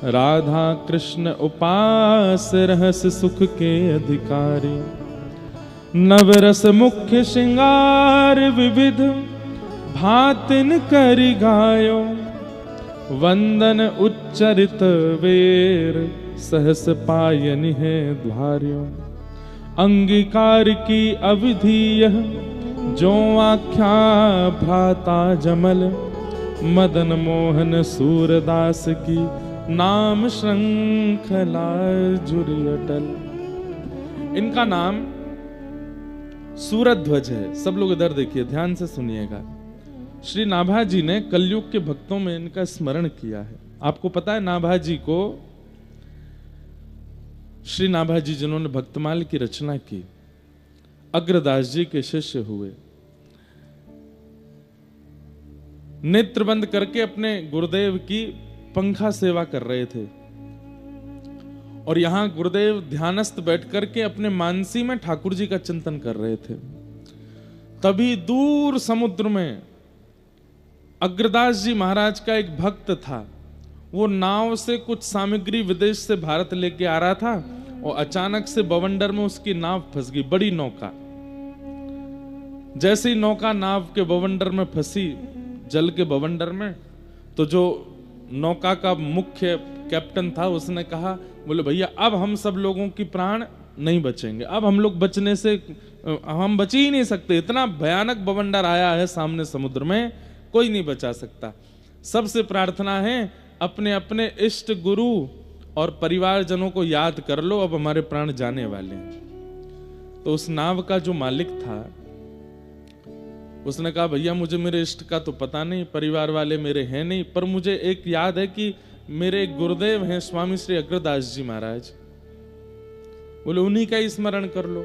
राधा कृष्ण उपास रहस सुख के अधिकारी। नवरस मुख्य श्रृंगार विविध भातिन करि गायो। वंदन उच्चरित वेर सहस पायनि है द्वार्यो। अंगीकार की अविधि यह जो आख्या भ्राता जमल। मदन मोहन सूरदास की नाम श्रृंखला जुरी अटल। इनका नाम सूरध्वज है। सब लोग इधर देखिए, ध्यान से सुनिएगा। श्री नाभाजी ने कलयुग के भक्तों में इनका स्मरण किया है। आपको पता है नाभाजी को, श्री नाभाजी जिन्होंने भक्तमाल की रचना की, अग्रदास जी के शिष्य हुए। नेत्र बंद करके अपने गुरुदेव की पंखा सेवा कर रहे थे और यहां गुरुदेव ध्यानस्थ बैठ करके अपने मानसी में ठाकुर जी का चिंतन कर रहे थे। तभी दूर समुद्र में अग्रदास जी महाराज का एक भक्त था। वो नाव से कुछ सामग्री विदेश से भारत लेके आ रहा था और अचानक से बवंडर में उसकी नाव फंस गई, बड़ी नौका। जैसे ही नौका नाव के बवंडर में फंसी, जल के बवंडर में, तो जो नौका का मुख्य कैप्टन था उसने कहा, बोले भैया अब हम सब लोगों की प्राण नहीं बचेंगे, अब हम लोग बचने से हम बच ही नहीं सकते। इतना भयानक बवंडर आया है सामने समुद्र में, कोई नहीं बचा सकता। सबसे प्रार्थना है अपने अपने इष्ट गुरु और परिवारजनों को याद कर लो, अब हमारे प्राण जाने वाले हैं। तो उस नाव का जो मालिक था उसने कहा, भैया मुझे मेरे इष्ट का तो पता नहीं, परिवार वाले मेरे हैं नहीं, पर मुझे एक याद है कि मेरे गुरुदेव हैं स्वामी श्री अग्रदास जी महाराज। बोले उन्हीं का ही स्मरण कर लो।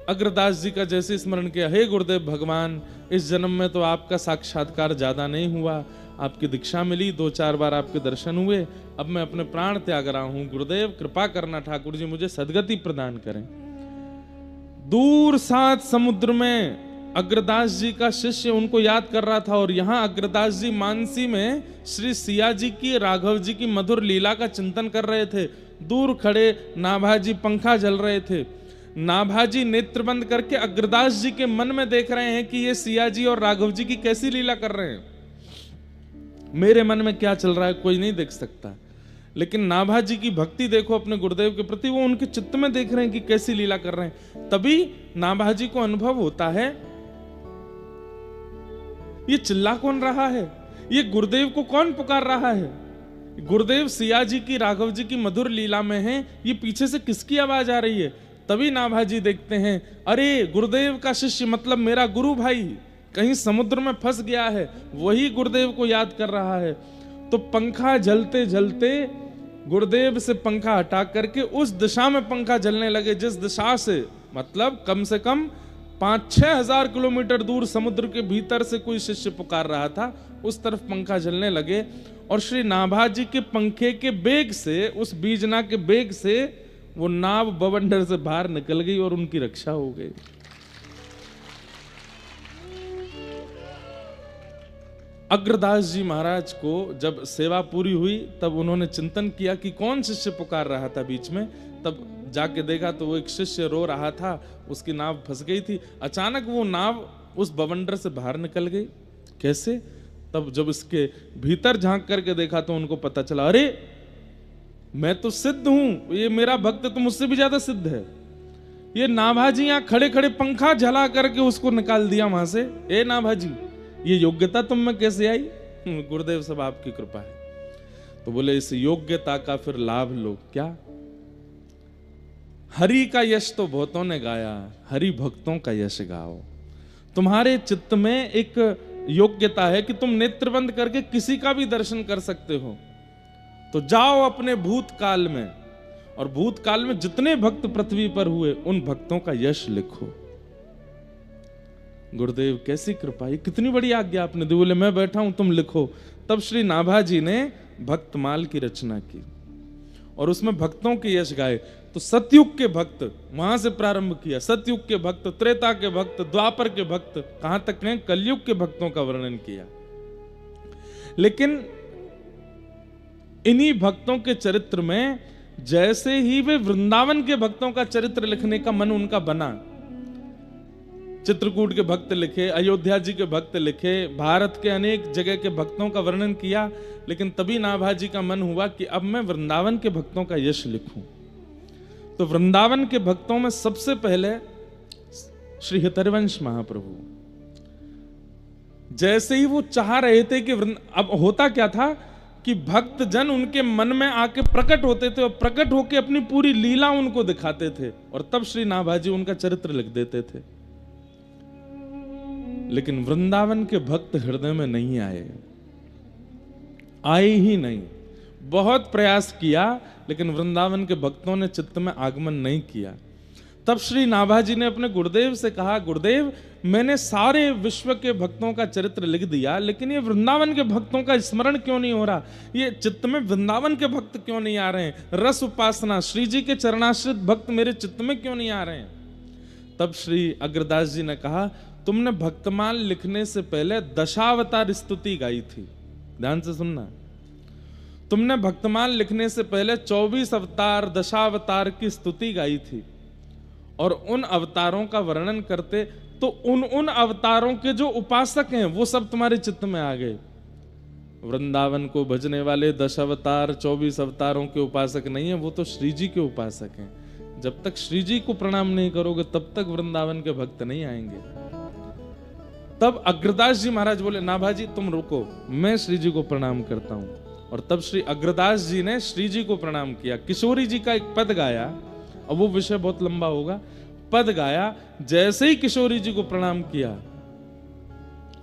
अग्रदास जी का जैसे स्मरण किया, हे गुरुदेव भगवान, इस जन्म में तो आपका साक्षात्कार ज्यादा नहीं हुआ, आपकी दीक्षा मिली, 2-4 बार आपके दर्शन हुए, अब मैं अपने प्राण त्याग रहा हूं। गुरुदेव कृपा करना, ठाकुर जी मुझे सदगति प्रदान करें। दूर सात समुद्र में अग्रदास जी का शिष्य उनको याद कर रहा था और यहां अग्रदास जी मानसी में श्री सिया जी की, राघव जी की मधुर लीला का चिंतन कर रहे थे। दूर खड़े नाभाजी पंखा जल रहे थे। नाभाजी नेत्र बंद करके अग्रदास जी के मन में देख रहे हैं कि ये सिया जी और राघव जी की कैसी लीला कर रहे हैं। मेरे मन में क्या चल रहा है कोई नहीं देख सकता, लेकिन नाभाजी की भक्ति देखो अपने गुरुदेव के प्रति, वो उनके चित्त में देख रहे हैं कि कैसी लीला कर रहे हैं। तभी नाभाजी को अनुभव होता है, ये चिल्ला कौन रहा है, ये गुरुदेव को कौन पुकार रहा है। गुरुदेव सिया जी की, राघव जी की मधुर लीला में हैं, ये पीछे से किसकी आवाज आ रही है। तभी नाभाजी देखते हैं, अरे गुरुदेव का शिष्य मतलब मेरा गुरु भाई कहीं समुद्र में फंस गया है, वही गुरुदेव को याद कर रहा है। तो पंखा जलते जलते गुरुदेव से पंखा हटा करके उस दिशा में पंखा जलने लगे जिस दिशा से, मतलब कम से कम 5-6 हजार किलोमीटर दूर समुद्र के भीतर से कोई शिष्य पुकार रहा था, उस तरफ पंखा जलने लगे। और श्री नाभाजी के पंखे के बेग से, उस बीजना के बेग से वो नाव बवंडर से बाहर निकल गई और उनकी रक्षा हो गई। अग्रदास जी महाराज को जब सेवा पूरी हुई तब उन्होंने चिंतन किया कि कौन शिष्य पुकार रहा था बीच में। तब जाके देखा तो वो एक शिष्य रो रहा था, उसकी नाव फंस गई थी। अचानक वो नाव उस बवंडर से बाहर निकल गई। कैसे? तब जब इसके भीतर झांक करके देखा तो उनको पता चला, अरे मैं तो सिद्ध हूं, ये मेरा भक्त तो मुझसे भी ज्यादा सिद्ध है। ये नाभाजी यहां खड़े खड़े पंखा जला करके उसको निकाल दिया वहां से। ए नाभाजी, ये योग्यता तुम में कैसे आई? गुरुदेव सब आपकी कृपा है। तो बोले इस योग्यता का फिर लाभ लो। क्या? हरि का यश तो बहुतों ने गाया, हरि भक्तों का यश गाओ। तुम्हारे चित्त में एक योग्यता है कि तुम नेत्र बंद करके किसी का भी दर्शन कर सकते हो। तो जाओ अपने भूतकाल में, और भूतकाल में जितने भक्त पृथ्वी पर हुए उन भक्तों का यश लिखो। गुरुदेव कैसी कृपा, ये कितनी बड़ी आज्ञा आपने दी। बोले मैं बैठा हूं, तुम लिखो। तब श्री नाभाजी ने भक्तमाल की रचना की और उसमें भक्तों के यश गाए। तो सतयुग के भक्त वहां से प्रारंभ किया। सतयुग के भक्त, त्रेता के भक्त, द्वापर के भक्त, कहां तक ने कलयुग के भक्तों का वर्णन किया। लेकिन इन्हीं भक्तों के चरित्र में जैसे ही वे वृंदावन के भक्तों का चरित्र लिखने का मन उनका बना, चित्रकूट के भक्त लिखे, अयोध्या जी के भक्त लिखे, भारत के अनेक जगह के भक्तों का वर्णन किया, लेकिन तभी नाभाजी का मन हुआ कि अब मैं वृंदावन के भक्तों का यश लिखूं। तो वृंदावन के भक्तों में सबसे पहले श्री हितरवंश महाप्रभु। जैसे ही वो चाह रहे थे कि अब होता क्या था कि भक्त जन उनके मन में आके प्रकट होते थे और प्रकट होके अपनी पूरी लीला उनको दिखाते थे, और तब श्री नाभाजी उनका चरित्र लिख देते थे। लेकिन वृंदावन के भक्त हृदय में नहीं आए ही नहीं। बहुत प्रयास किया, लेकिन वृंदावन के भक्तों ने चित्त में आगमन नहीं किया। तब श्री नाभाजी ने अपने गुरुदेव से कहा, गुरुदेव मैंने सारे विश्व के भक्तों का चरित्र लिख दिया, लेकिन ये वृंदावन के भक्तों का स्मरण क्यों नहीं हो रहा? ये चित्त में वृंदावन के भक्त क्यों नहीं आ रहे हैं? रस उपासना, श्री जी के चरणाश्रित भक्त मेरे चित्त में क्यों नहीं आ रहे हैं? तब श्री अग्रदास जी ने कहा, तुमने भक्तमाल लिखने से पहले दशावतार स्तुति गाई थी। ध्यान से सुनना, तुमने भक्तमाल लिखने से पहले 24 अवतार, दशावतार की स्तुति गाई थी, और उन अवतारों का वर्णन करते तो उन अवतारों के जो उपासक हैं वो सब तुम्हारे चित्त में आ गए। वृंदावन को भजने वाले 10 अवतार, 24 अवतारों के उपासक नहीं है, वो तो श्री जी के उपासक हैं। जब तक श्री जी को प्रणाम नहीं करोगे तब तक वृंदावन के भक्त नहीं आएंगे। तब अग्रदास जी महाराज बोले, नाभाजी तुम रुको, मैं श्री जी को प्रणाम करता हूं। और तब श्री अग्रदास जी ने श्री जी को प्रणाम किया। किशोरी जी का एक पद गाया, अब वो विषय बहुत लंबा होगा। पद गाया, जैसे ही किशोरी जी को प्रणाम किया,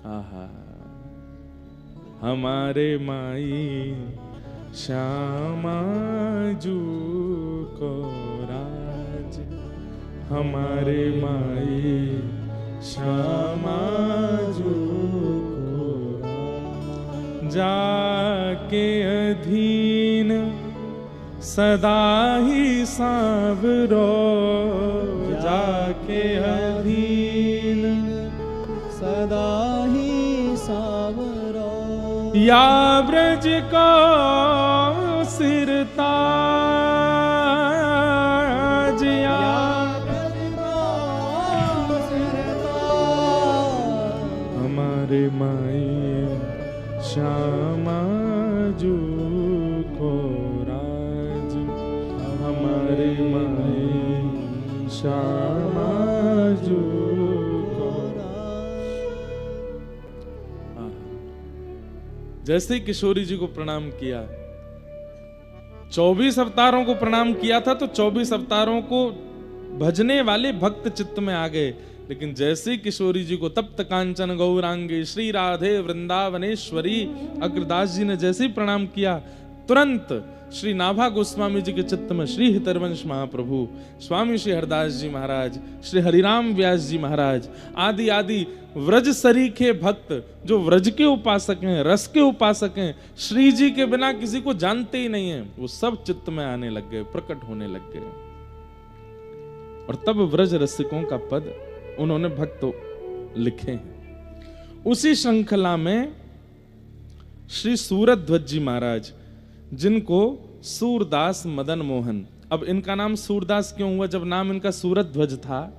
आहा, हमारे माई श्यामा जू को राज, हमारे माई श्यामा जू को राज, जाके अधीन सदा ही सांवरो, जाके अधीन सदा ही सांवरो, या ब्रज को सिरताज, या ब्रज को सिरताज, हमारे माई श्यामा जू को राज, हमारे माई श्यामा जू को राज। जैसे ही किशोरी जी को प्रणाम किया, 24 अवतारों को प्रणाम किया था, तो 24 अवतारों को भजने वाले भक्त चित्त में आ गए। लेकिन जैसे ही किशोरी जी को तप्त कांचन गौरांगी श्री राधे वृंदावनेश्वरी अग्रदास जी ने जैसे ही प्रणाम किया, तुरंत श्री नाभा गोस्वामी जी के चित्त में श्री हितरवंश महाप्रभु, स्वामी श्री हरदास जी महाराज, श्री हरिराम व्यास जी महाराज आदि आदि व्रज सरीखे भक्त जो व्रज के उपासक हैं, रस के उपासक हैं, श्री जी के बिना किसी को जानते ही नहीं है, वो सब चित्त में आने लग गए, प्रकट होने लग गए। और तब व्रज रसिकों का पद उन्होंने भक्त लिखे हैं। उसी श्रृंखला में श्री सूरध्वज जी महाराज, जिनको सूरदास मदन मोहन, अब इनका नाम सूरदास क्यों हुआ जब नाम इनका सूरध्वज था?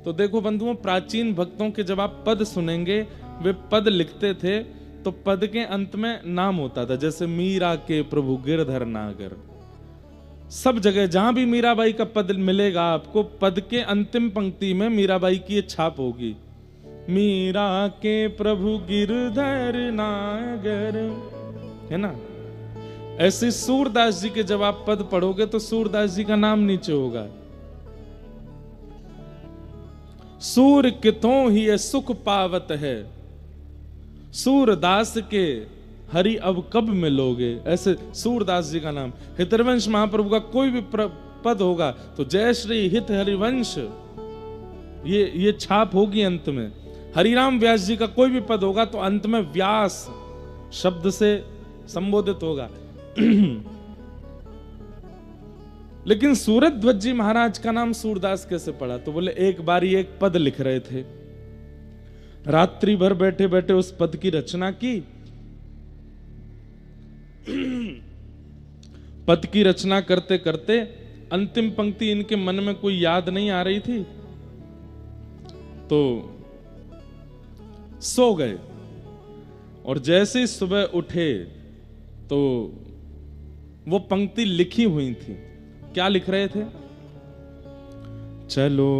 तो देखो बंधुओं, प्राचीन भक्तों के जब आप पद सुनेंगे, वे पद लिखते थे तो पद के अंत में नाम होता था। जैसे मीरा के प्रभु गिरधर नागर, सब जगह जहां भी मीराबाई का पद मिलेगा आपको, पद के अंतिम पंक्ति में मीराबाई की ये छाप होगी, मीरा के प्रभु गिरधर नागर, है ना। ऐसे सूरदास जी के जब आप पद पढ़ोगे तो सूरदास जी का नाम नीचे होगा। सूर कितों ही सुख पावत है, सूरदास के हरि अब कब मिलोगे, ऐसे सूरदास जी का नाम। हितरवंश महाप्रभु का कोई भी पद होगा तो जय श्री हित हरिवंश, ये छाप होगी अंत में। हरिराम व्यास जी का कोई भी पद होगा तो अंत में व्यास शब्द से संबोधित होगा। लेकिन सूरध्वज जी महाराज का नाम सूरदास कैसे पड़ा? तो बोले एक बार ही एक पद लिख रहे थे, रात्रि भर बैठे बैठे उस पद की रचना की। पद की रचना करते करते अंतिम पंक्ति इनके मन में कोई याद नहीं आ रही थी, तो सो गए। और जैसे सुबह उठे तो वो पंक्ति लिखी हुई थी। क्या लिख रहे थे? चलो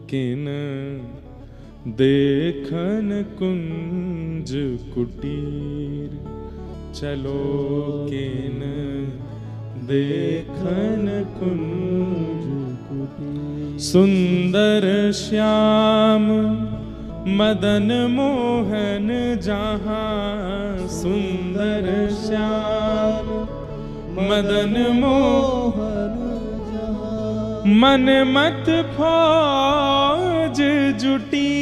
किन देखन कुंज कुटीर, चलो किन देखन कुंज कुटीर, सुंदर श्याम मदन मोहन जहां, सुंदर श्याम मदन मोहन जहां, मन मत फौज जुटी,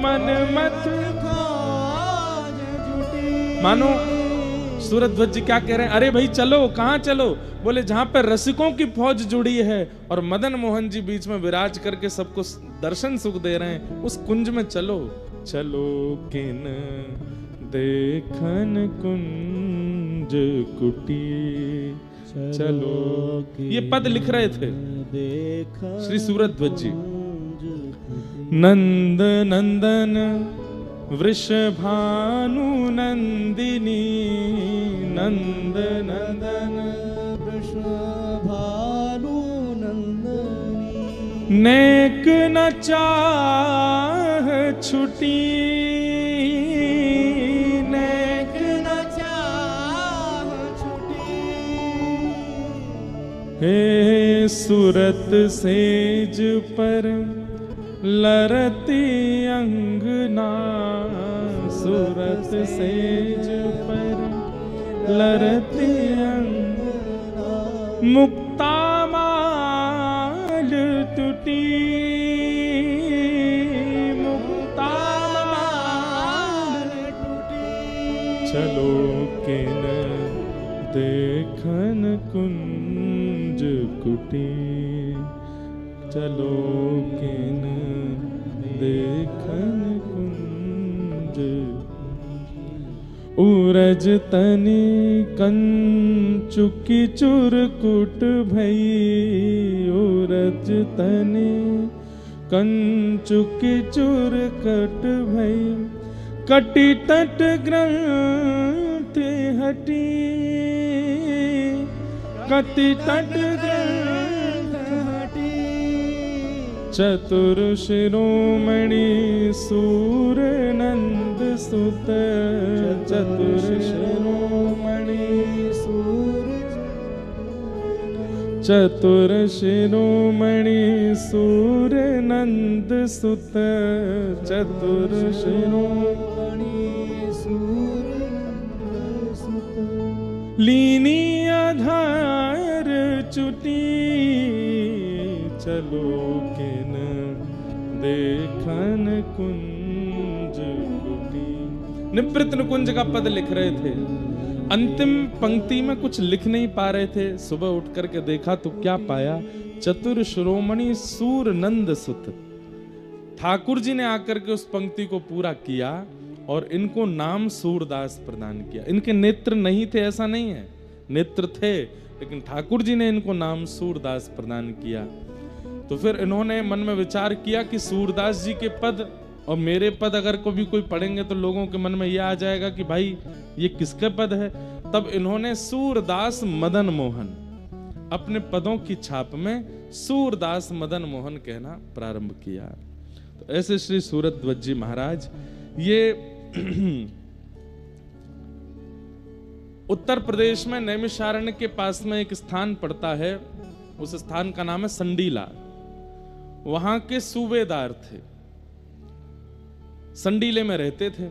मन मत फौज जुटी। मानो सूरध्वज जी क्या कह रहे हैं? अरे भाई चलो, कहां चलो? बोले जहां पर रसिकों की फौज जुड़ी है और मदन मोहन जी बीच में विराज करके सबको दर्शन सुख दे रहे हैं, उस कुंज में चलो। चलो किन देखन कुंज कुटी, चलो। ये पद लिख रहे थे श्री सूरध्वज जी। नंद नंदन वृषभानु नंदिनी, नंद नंदन वृषभानु नंदिनी, नेक न चाह छुटी, नेक न चाह छुटी। हे सूरत सेज पर लरती अंगना, सूरत सेज पर लरती अंगना, मुक्ता माल टूटी, मुक्ता माल टूटी। चलो किन देखन कुंज कुटी, चलो किन देखन कुंज। उरज तनि कंचुकी चुरकुट भई, उरज तनि कंचुकी चुरकट भई, कटि तट ग्रंथ हटी, कटि तट ग्रंथ हटी। चतुर शिरोमणि सूर नंद सुत, चतुर शिरोमणि सूर, चतुर शिरोमणि सूर नंद सुत, चतुर शिरोमणि सूर नंद सुत। लीनी आधार चुटी, चलो किन देखन कुंज कुटी। निवृत्त कुंज का पद लिख रहे थे। अंतिम पंक्ति में कुछ लिख नहीं पा रहे थे। सुबह उठ करके देखा तो क्या पाया? चतुर शिरोमणि सूर नंद सुत। ठाकुर जी ने आकर के उस पंक्ति को पूरा किया और इनको नाम सूरदास प्रदान किया। इनके नेत्र नहीं थे ऐसा नहीं है, नेत्र थे, लेकिन ठाकुर जी ने इनको नाम सूरदास प्रदान किया। तो फिर इन्होंने मन में विचार किया कि सूरदास जी के पद और मेरे पद अगर कभी कोई पढ़ेंगे तो लोगों के मन में यह आ जाएगा कि भाई ये किसके पद है। तब इन्होंने सूरदास मदन मोहन अपने पदों की छाप में सूरदास मदन मोहन कहना प्रारंभ किया। तो ऐसे श्री सूरध्वज जी महाराज ये उत्तर प्रदेश में नैमिषारण्य के पास में एक स्थान पड़ता है, उस स्थान का नाम है संडीला। वहां के सूबेदार थे, संडीले में रहते थे।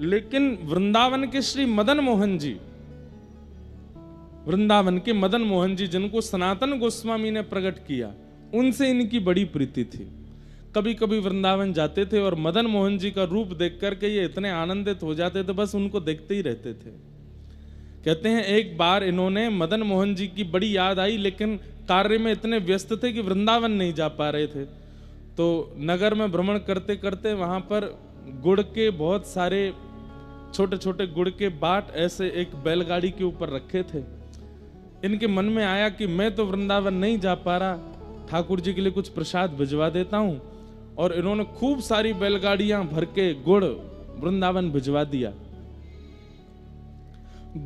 लेकिन वृंदावन के श्री मदन मोहन जी, वृंदावन के मदन मोहन जी जिनको सनातन गोस्वामी ने प्रकट किया, उनसे इनकी बड़ी प्रीति थी। कभी कभी वृंदावन जाते थे और मदन मोहन जी का रूप देख करके ये इतने आनंदित हो जाते थे, बस उनको देखते ही रहते थे। कहते हैं एक बार इन्होंने मदन मोहन जी की बड़ी याद आई, लेकिन कार्य में इतने व्यस्त थे कि वृंदावन नहीं जा पा रहे थे। तो नगर में भ्रमण करते करते वहां पर गुड़ के बहुत सारे छोटे छोटे गुड़ के बाट ऐसे एक बैलगाड़ी के ऊपर रखे थे। इनके मन में आया कि मैं तो वृंदावन नहीं जा पा रहा, ठाकुर जी के लिए कुछ प्रसाद भिजवा देता हूं। और इन्होंने खूब सारी बैलगाड़ियां भर के गुड़ वृंदावन भिजवा दिया।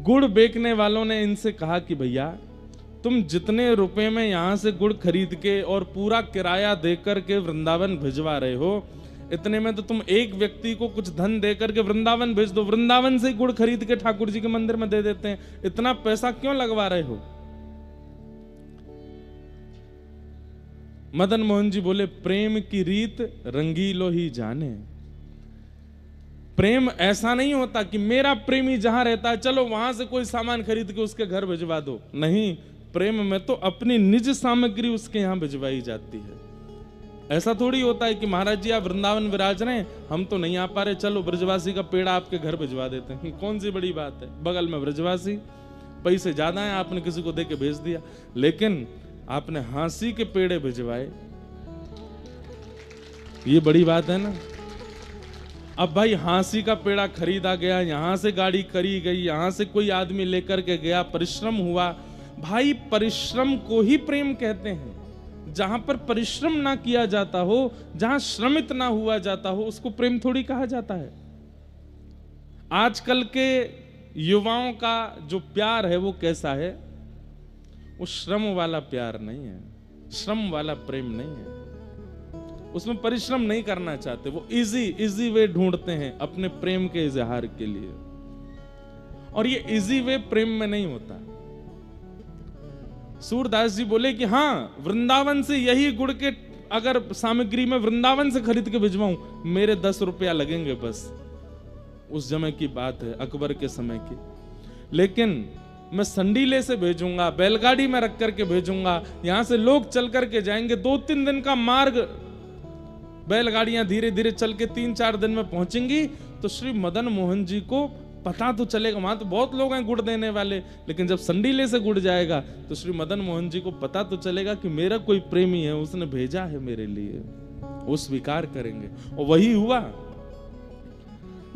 गुड़ बेचने वालों ने इनसे कहा कि भैया तुम जितने रुपए में यहां से गुड़ खरीद के और पूरा किराया देकर के वृंदावन भिजवा रहे हो, इतने में तो तुम एक व्यक्ति को कुछ धन देकर के वृंदावन भेज दो, वृंदावन से गुड़ खरीद के ठाकुर जी के मंदिर में दे देते हैं, इतना पैसा क्यों लगवा रहे हो। मदन मोहन जी बोले, प्रेम की रीत रंगीलो ही जाने। प्रेम ऐसा नहीं होता कि मेरा प्रेमी जहां रहता है चलो वहां से कोई सामान खरीद के उसके घर भिजवा दो। नहीं, प्रेम में तो अपनी निज सामग्री उसके यहां भिजवाई जाती है। ऐसा थोड़ी होता है कि महाराज जी आप वृंदावन विराज रहे हैं, हम तो नहीं आ पा रहे, चलो ब्रजवासी का पेड़ा आपके घर भिजवा देते हैं। कौन सी बड़ी बात है, बगल में ब्रजवासी, पैसे ज्यादा हैं, आपने किसी को दे के भेज दिया। लेकिन आपने हांसी के पेड़े भिजवाए, ये बड़ी बात है ना। अब भाई हांसी का पेड़ा खरीदा गया, यहां से गाड़ी करी गई, यहां से कोई आदमी लेकर के गया, परिश्रम हुआ। भाई परिश्रम को ही प्रेम कहते हैं। जहां पर परिश्रम ना किया जाता हो, जहां श्रमित ना हुआ जाता हो, उसको प्रेम थोड़ी कहा जाता है। आजकल के युवाओं का जो प्यार है वो कैसा है, वो श्रम वाला प्यार नहीं है, श्रम वाला प्रेम नहीं है। उसमें परिश्रम नहीं करना चाहते, वो इजी वे ढूंढते हैं अपने प्रेम के इजहार के लिए। और ये इजी वे प्रेम में नहीं होता। सूरदास जी बोले कि हाँ, वृंदावन से यही गुड़ के अगर सामग्री में वृंदावन से खरीद के भिजवाऊं, मेरे 10 रुपया लगेंगे बस। उस समय की बात है, अकबर के समय की। लेकिन मैं संडीले से भेजूंगा, बैलगाड़ी में रख करके भेजूंगा, यहां से लोग चल करके जाएंगे, 2-3 दिन का मार्ग, बैलगाड़ियां धीरे धीरे चल के 3-4 दिन में पहुंचेंगी। तो श्री मदन मोहन जी को पता तो चलेगा, वहां तो बहुत लोग हैं गुड़ देने वाले, लेकिन जब संडीले से गुड़ जाएगा तो श्री मदन मोहन जी को पता तो चलेगा कि मेरा कोई प्रेमी है, उसने भेजा है मेरे लिए, वो स्वीकार करेंगे। और वही हुआ।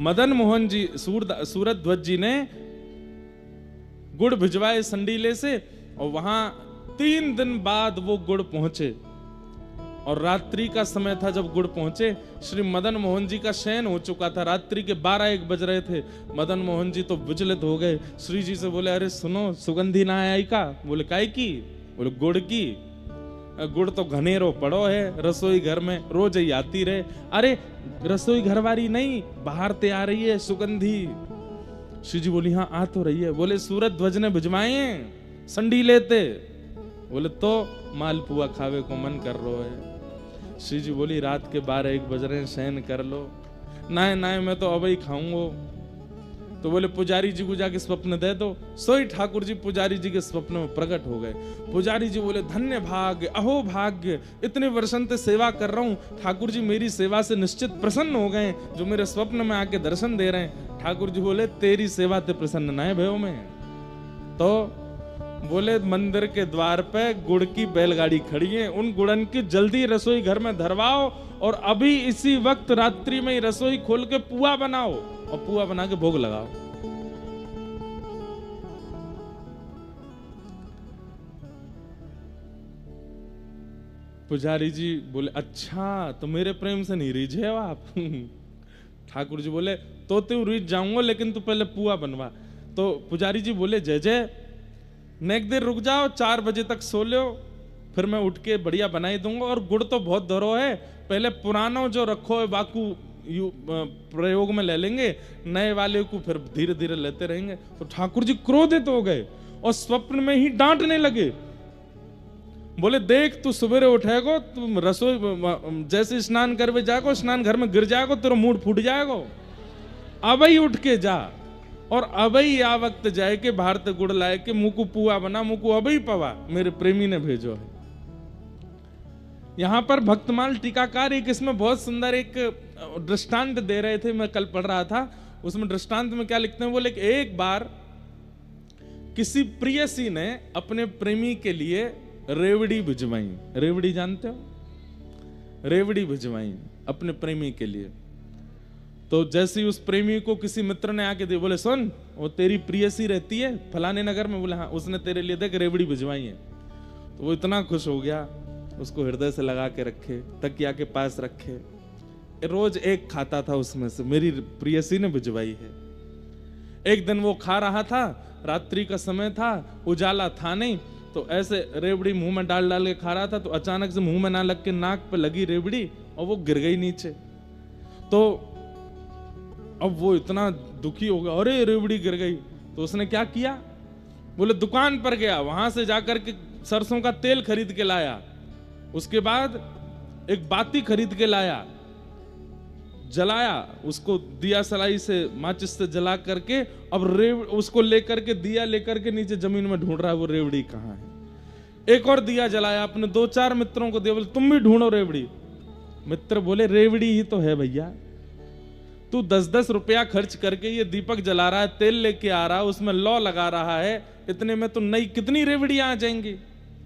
मदन मोहन जी, सूरत ध्वज जी ने गुड़ भिजवाए संडीले से, और वहां 3 दिन बाद वो गुड़ पहुंचे। और रात्रि का समय था जब गुड़ पहुंचे। श्री मदन मोहन जी का शयन हो चुका था, रात्रि के 12-1 बज रहे थे। मदन मोहन जी तो विचलित हो गए, श्री जी से बोले, अरे सुनो, सुगंधी ना आई का? बोले काय की? बोले गुड़ की। गुड़ तो घनेरो पड़ो है रसोई घर में, रोज ही आती रहे। अरे रसोई घर वाली नहीं, बाहर ते आ रही है सुगंधी। श्री जी बोली, हाँ आ तो रही है। बोले सूरत ध्वज ने भिजवाए संडी लेते। बोले तो मालपुआ खावे को मन कर रो है। श्री जी बोली, रात के 12-1 बज रहे हैं, शयन कर लो। ना मैं तो अब ही खाऊंगा। तो बोले पुजारी जी को जाके स्वप्न दे दो। सोई ठाकुर जी पुजारी जी के स्वप्न में प्रकट हो गए। पुजारी जी बोले, धन्य भाग्य, अहो भाग्य, इतने वर्षों से सेवा कर रहा हूँ, ठाकुर जी मेरी सेवा से निश्चित प्रसन्न हो गए, जो मेरे स्वप्न में आके दर्शन दे रहे हैं। ठाकुर जी बोले, तेरी सेवा ते प्रसन्न ना है भयो में। तो बोले, मंदिर के द्वार पे गुड़ की बैलगाड़ी खड़ी है, उन गुड़न की जल्दी रसोई घर में धरवाओ, और अभी इसी वक्त रात्रि में ही रसोई खोल के पुआ बनाओ, और पुआ बना के भोग लगाओ। पुजारी जी बोले, अच्छा तो मेरे प्रेम से नहीं रीझे हो आप? ठाकुर जी बोले, तो तू रीझ जाऊंगा, लेकिन तू पहले पुआ बनवा। तो पुजारी जी बोले, जय जय, नेक देर रुक जाओ, 4 बजे तक सो लो, फिर मैं उठ के बढ़िया बनाई दूंगा। और गुड़ तो बहुत धरो है, पहले पुराना जो रखो है बाकू प्रयोग में ले लेंगे, नए वाले को फिर धीरे धीरे लेते रहेंगे। तो ठाकुर जी क्रोधित हो गए और स्वप्न में ही डांटने लगे। बोले, देख तू सवेरे उठेगो, तुम रसोई जैसे स्नान करवे जाएगो, स्नान घर में गिर जाएगो, तेरा मूड फूट जाएगो, अब ही उठ के जा, और अबई आ वक्त जाए के भारत गुड़ लाए के मुकु पुआ बना, मुकु अबई पवा, मेरे प्रेमी ने भेजो है। यहां पर भक्तमाल टीकाकार एक इसमें बहुत सुंदर एक दृष्टांत दे रहे थे, मैं कल पढ़ रहा था। उसमें दृष्टांत में क्या लिखते हैं, बोले एक बार किसी प्रियसी ने अपने प्रेमी के लिए रेवड़ी भिजवाई। रेवड़ी जानते हो? रेवड़ी भिजवाई अपने प्रेमी के लिए। तो जैसे ही उस प्रेमी को किसी मित्र ने आके दिया, बोले सुन वो तेरी प्रियसी रहती है फलाने नगर में, बोले हाँ, उसने तेरे लिए देख रेवड़ी भिजवाई है। तो वो इतना खुश हो गया, उसको हृदय से लगा के रखे, तकिया के पास रखे, रोज एक खाता था उसमें से, मेरी प्रियसी ने भिजवाई है। एक दिन वो खा रहा था, रात्रि का समय था, उजाला था नहीं, तो ऐसे रेवड़ी मुंह में डाल डाल के खा रहा था, तो अचानक से मुंह में ना लग के नाक पे लगी रेवड़ी और वो गिर गई नीचे। तो अब वो इतना दुखी हो गया, अरे रेवड़ी गिर गई। तो उसने क्या किया, बोले दुकान पर गया, वहां से जाकर के सरसों का तेल खरीद के लाया, उसके बाद एक बाती खरीद के लाया, जलाया उसको, दिया सलाई से माचिस से जला करके, अब उसको लेकर के दिया लेकर के नीचे जमीन में ढूंढ रहा है वो रेवड़ी कहाँ है। एक और दिया जलाया, अपने 2-4 मित्रों को दिया, बोले तुम भी ढूंढो रेवड़ी। मित्र बोले रेवड़ी ही तो है भैया, तू 10-10 रुपया खर्च करके ये दीपक जला रहा है, तेल लेके आ रहा है, उसमें लौ लगा रहा है, इतने में तो नई कितनी रेवड़ियां आ जाएंगी।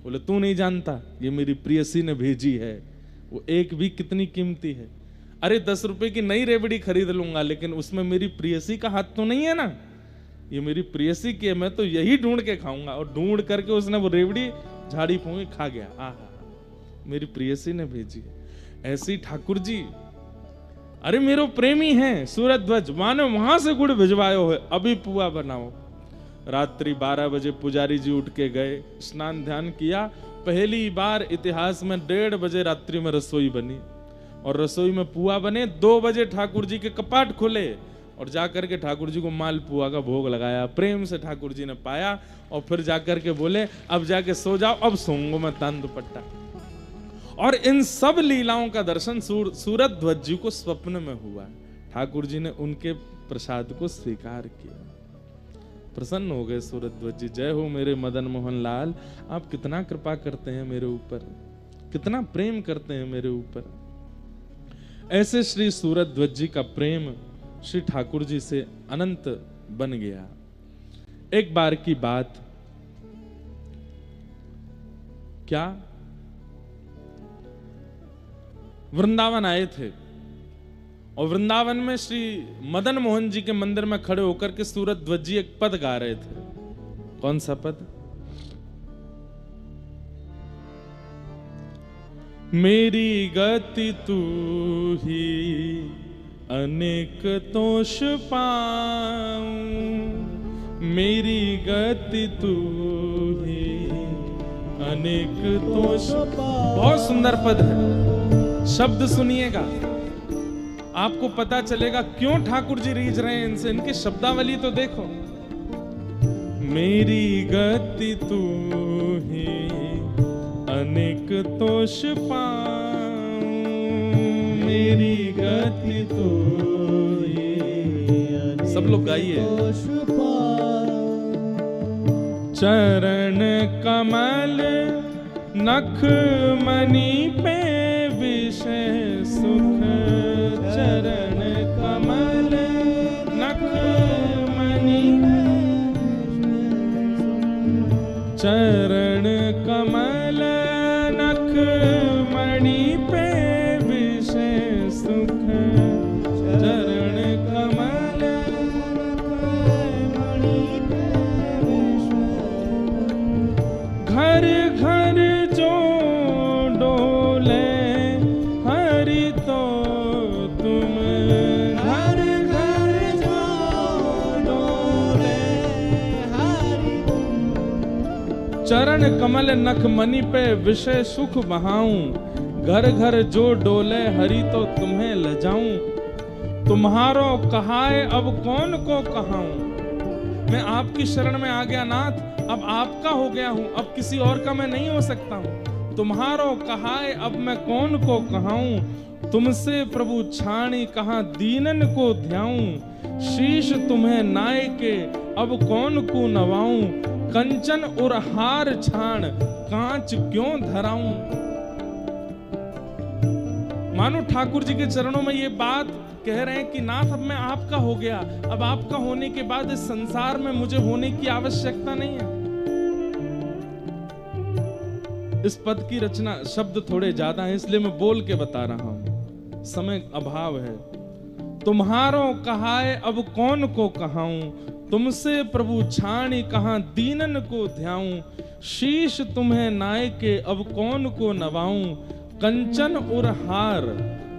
बोले तू नहीं जानता, ये मेरी प्रियसी ने भेजी है, वो एक भी कितनी कीमती है। अरे 10 रुपए की नई रेवड़ी खरीद लूंगा, लेकिन उसमें मेरी प्रियसी का हाथ तो नहीं है ना, ये मेरी प्रियसी की है, मैं तो यही ढूंढ के खाऊंगा। और ढूंढ करके उसने वो रेवड़ी झाड़ी फूंकी खा गया। आहा, मेरी प्रियसी ने भेजी। ऐसी ठाकुर जी, अरे मेरो प्रेमी है सूरध्वज, माने वहां से गुड़ भिजवायो है, अभी पुआ बनाओ। रात्रि 12 बजे पुजारी जी उठ के गए, स्नान ध्यान किया, पहली बार इतिहास में 1:30 बजे रात्रि में रसोई बनी, और रसोई में पुआ बने। 2 बजे ठाकुर जी के कपाट खुले और जाकर के ठाकुर जी को माल पुआ का भोग लगाया, प्रेम से ठाकुर जी ने पाया, और फिर जाकर के बोले अब जाके सो जाओ, अब सोऊंगा मैं तान दुपट्टा। और इन सब लीलाओं का दर्शन सूरध्वज जी को स्वप्न में हुआ। ठाकुर जी ने उनके प्रसाद को स्वीकार किया, प्रसन्न हो गए सूरध्वज जी। जय हो मेरे मदन मोहन लाल, आप कितना कृपा करते हैं मेरे ऊपर, कितना प्रेम करते हैं मेरे ऊपर। ऐसे श्री सूरध्वज जी का प्रेम श्री ठाकुर जी से अनंत बन गया। एक बार की बात, क्या वृंदावन आए थे, और वृंदावन में श्री मदन मोहन जी के मंदिर में खड़े होकर के सूरध्वज जी एक पद गा रहे थे। कौन सा पद? मेरी गति तू ही अनेक तोष पाऊं, मेरी गति तू ही अनेक तोष। बहुत सुंदर पद है, शब्द सुनिएगा, आपको पता चलेगा क्यों ठाकुर जी रीझ रहे हैं इनसे। इनकी शब्दावली तो देखो। मेरी गति तू ही अनेक तोष पाऊं, मेरी गति तू ही। सब लोग गाइए। चरण कमल नख मणि पे विषय सुख, चरण कमल नख मणि, चरण कमल नख मणि पे विषय सुख, चरण कमल घर घर जो डोले हरि तो तुम, घर घर जो डोले हरि। चरण कमल नख मणि पे विषय सुख बहाऊं, घर घर जो डोले हरि तो तुम्हें लजाऊं। तुम्हारो कहाए अब कौन को कहाऊं, मैं आपकी शरण में आ गया नाथ, अब आपका हो गया हूं, अब किसी और का मैं नहीं हो सकता हूं। तुम्हारो कहाए अब मैं कौन को कहाऊं, तुमसे प्रभु छाणी कहां दीनन को ध्याऊं। शीश तुम्हें नाय के अब कौन को नवाऊं, कंचन और हार छाण कांच क्यों धराऊं। मानो ठाकुर जी के चरणों में ये बात कह रहे हैं कि नाथ अब मैं आपका हो गया, अब आपका होने के बाद इस संसार में मुझे होने की आवश्यकता नहीं है। इस पद की रचना, शब्द थोड़े ज्यादा हैं इसलिए मैं बोल के बता रहा हूं, समय अभाव है। तुम्हारो कहाए अब कौन को कहाऊं, तुमसे प्रभु छाणी कहां दीनन को ध्याऊं, शीश तुम्हें नाय के अब कौन को नवाऊं, कंचन और हार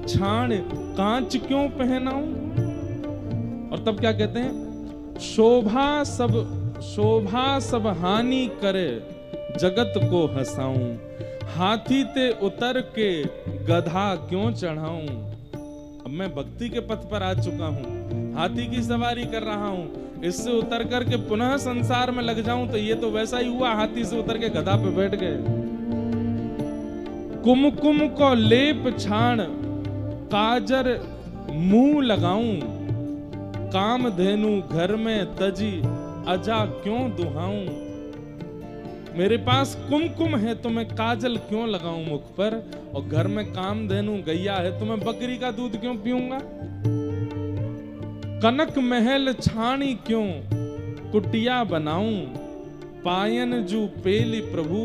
छाण कांच क्यों पहनाऊं। और तब क्या कहते हैं, शोभा सब हानि करे जगत को हंसाऊं, हाथी ते उतर के गधा क्यों चढ़ाऊं। अब मैं भक्ति के पथ पर आ चुका हूं, हाथी की सवारी कर रहा हूं, इससे उतर करके पुनः संसार में लग जाऊं तो ये तो वैसा ही हुआ, हाथी से उतर के गधा पे बैठ गए। कुमकुम को लेप छाण काजर मुंह लगाऊं, कामधेनु घर में तजी अजा क्यों दुहाऊं। मेरे पास कुमकुम है तो मैं काजल क्यों लगाऊं मुख पर, और घर में कामधेनु गैया है तो मैं बकरी का दूध क्यों पीऊंगा। कनक महल छाणी क्यों कुटिया बनाऊं, पायन जू पेली प्रभु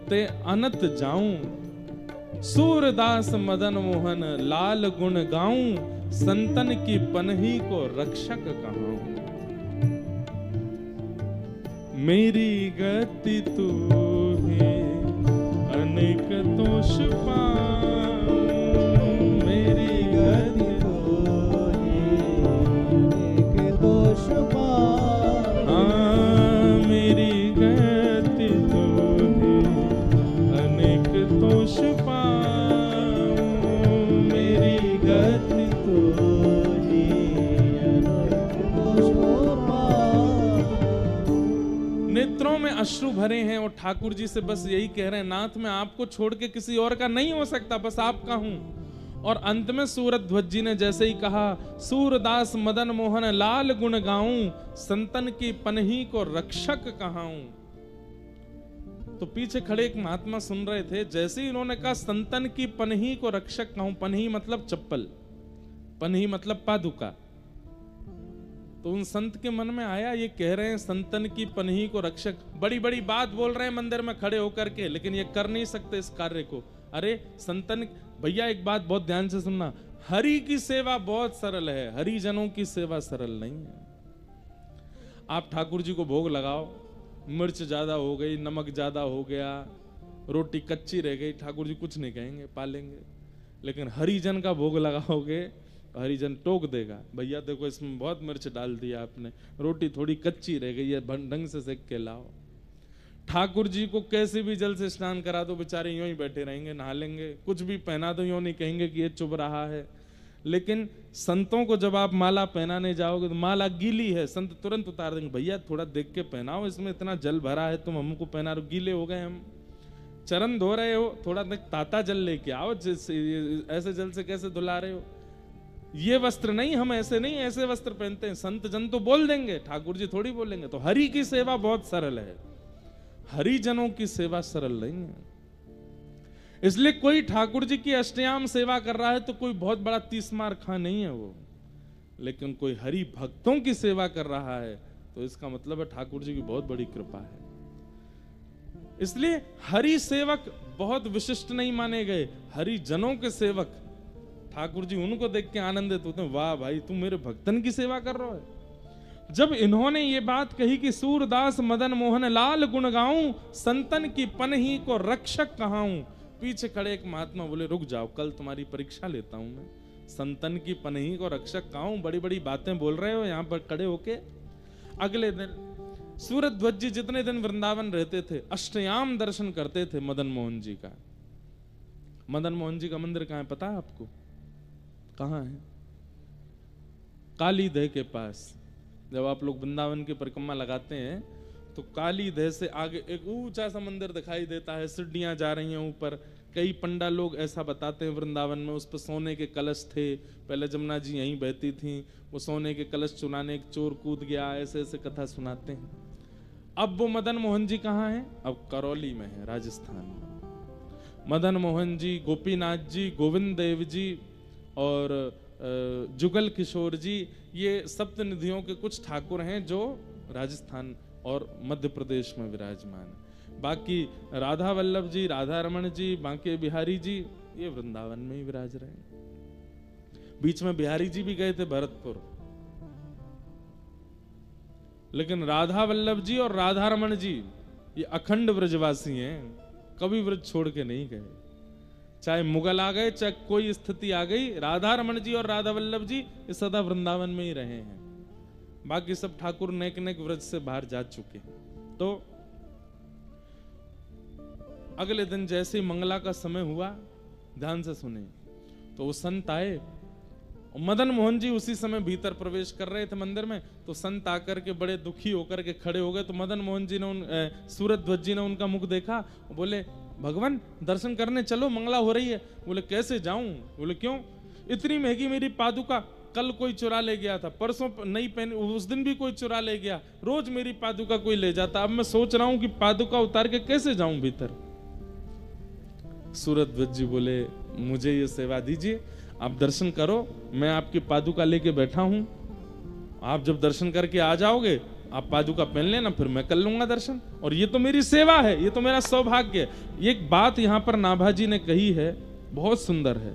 ते अनत जाऊं। सूरदास मदन मोहन लाल गुण गाऊं, संतन की पनही को रक्षक कहाऊं। मेरी गति तू है अनेक दोष पाऊं, मेरी गति तो एक दोष पाऊं। हाँ मेरी गति तू है अनेक दोष पाऊं, मेरी गति तो अनेक दोष पाऊं। नेत्रों में अश्रु भरे हैं और ठाकुर जी से बस यही कह रहे हैं, नाथ मैं आपको छोड़ के किसी और का नहीं हो सकता, बस आपका हूं। और अंत में सूरध्वज जी ने जैसे ही कहा, सूरदास मदन मोहन लाल गुण गाऊं, संतन की पनही को रक्षक कहाऊं। तो पीछे खड़े एक महात्मा सुन रहे थे, जैसे ही इन्होंने कहा संतन की पनही को रक्षक कहूं, पनही मतलब चप्पल, पनही मतलब पादुका, तो उन संत के मन में आया, ये कह रहे हैं संतन की पनही को रक्षक, बड़ी बड़ी बात बोल रहे हैं मंदिर में खड़े होकर के, लेकिन ये कर नहीं सकते इस कार्य को। अरे संतन, भैया एक बात बहुत ध्यान से सुनना, हरि की सेवा बहुत सरल है, हरिजनों की सेवा सरल नहीं है। आप ठाकुर जी को भोग लगाओ, मिर्च ज्यादा हो गई, नमक ज्यादा हो गया, रोटी कच्ची रह गई, ठाकुर जी कुछ नहीं कहेंगे, पालेंगे। लेकिन हरिजन का भोग लगाओगे, हरिजन टोक देगा, भैया देखो इसमें बहुत मिर्च डाल दिया आपने, रोटी थोड़ी कच्ची रह गई है, ढंग से सेक के लाओ। ठाकुर जी को कैसे भी जल से स्नान करा दो, बेचारे यूं ही बैठे रहेंगे, नहा लेंगे, कुछ भी पहना दो यूं नहीं कहेंगे कि ये चुभ रहा है। लेकिन संतों को जब आप माला पहनाने जाओगे तो माला गीली है, संत तुरंत उतार देंगे, भैया थोड़ा देख के पहनाओ, इसमें इतना जल भरा है, तुम हमको पहना रहे हो, गीले हो गए हम। चरण धो रहे हो, थोड़ा ताता जल लेके आओ, ऐसे जल से कैसे धुला रहे हो। ये वस्त्र नहीं, हम ऐसे नहीं, ऐसे वस्त्र पहनते हैं। संत जन तो बोल देंगे, ठाकुर जी थोड़ी बोलेंगे। तो हरि की सेवा बहुत सरल है, हरिजनों की सेवा सरल नहीं है। इसलिए कोई ठाकुर जी की अष्टयाम सेवा कर रहा है तो कोई बहुत बड़ा तीसमार खां नहीं है वो, लेकिन कोई हरि भक्तों की सेवा कर रहा है तो इसका मतलब है ठाकुर जी की बहुत बड़ी कृपा है। इसलिए हरि सेवक बहुत विशिष्ट नहीं माने गए, हरिजनों के सेवक ठाकुर जी उनको देख के आनंदित होते हैं, वाह भाई तुम मेरे भक्तन की सेवा कर रहे हो। जब इन्होंने ये बात कही कि सूरदास मदन मोहन लाल गुण गाऊं, संतन की पनही को रक्षक कहाऊं, पीछे खड़े एक महात्मा बोले, रुक जाओ, कल तुम्हारी परीक्षा लेता हूं मैं। संतन की पनही को रक्षक कहाऊं, बड़ी बड़ी बातें बोल रहे हो यहां पर खड़े होके। अगले दिन सूरध्वज जी जितने दिन वृंदावन रहते थे, अष्टयाम दर्शन करते थे मदन मोहन जी का। मदन मोहन जी का मंदिर कहां है पता है आपको? कहां है? काली दह के पास। जब आप लोग वृंदावन की परिक्रमा लगाते हैं तो काली दह से आगे एक ऊंचा सा मंदिर दिखाई देता है, सीढ़ियां जा रही हैं ऊपर। कई पंडा लोग ऐसा बताते हैं वृंदावन में उस पर सोने के कलश थे, पहले जमुना जी यहीं बहती थी, वो सोने के कलश चुराने एक चोर कूद गया, ऐसे ऐसे कथा सुनाते हैं। अब वो मदन मोहन जी कहाँ हैं? अब करौली में है, राजस्थान में। मदन मोहन जी, गोपीनाथ जी, गोविंद देव जी और जुगल किशोर जी, ये सप्तनिधियों के कुछ ठाकुर हैं जो राजस्थान और मध्य प्रदेश में विराजमान है। बाकी राधा वल्लभ जी, राधा रमन जी, बांके बिहारी जी, ये वृंदावन में ही विराज रहे हैं। बीच में बिहारी जी भी गए थे भरतपुर, लेकिन राधा वल्लभ जी और राधा रमन जी ये अखंड व्रजवासी हैं, कभी व्रज छोड़ के नहीं गए। चाहे मुगल आ गए, चाहे कोई स्थिति आ गई, राधा रमन जी और राधा वल्लभ जी ये सदा वृंदावन में ही रहे हैं। बाकी सब ठाकुर नेक नेक व्रज से बाहर जा चुके हैं। तो अगले दिन जैसे ही मंगला का समय हुआ, ध्यान से सुने, तो वो संत आए और मदन मोहन जी उसी समय भीतर प्रवेश कर रहे थे मंदिर में। तो संत आकर के बड़े दुखी होकर के खड़े हो गए। तो मदन मोहन जी ने सूरज ध्वज जी ने उनका मुख देखा, बोले भगवान दर्शन करने चलो, मंगला हो रही है। बोले कैसे जाऊं? बोले क्यों? इतनी महंगी मेरी पादुका कल कोई चुरा ले गया था, परसों नहीं पहनी, उस दिन भी कोई चुरा ले गया, रोज मेरी पादुका कोई ले जाता। अब मैं सोच रहा हूं कि पादुका उतार के कैसे जाऊं भीतर। सूरज ध्वज जी बोले मुझे ये सेवा दीजिए, आप दर्शन करो, मैं आपकी पादुका लेके बैठा हूं, आप जब दर्शन करके आ जाओगे आप पादुका पहन लेना, फिर मैं कर लूंगा दर्शन, और ये तो मेरी सेवा है, ये तो मेरा सौभाग्य है। ये एक बात यहां पर नाभाजी ने कही है, बहुत सुंदर है।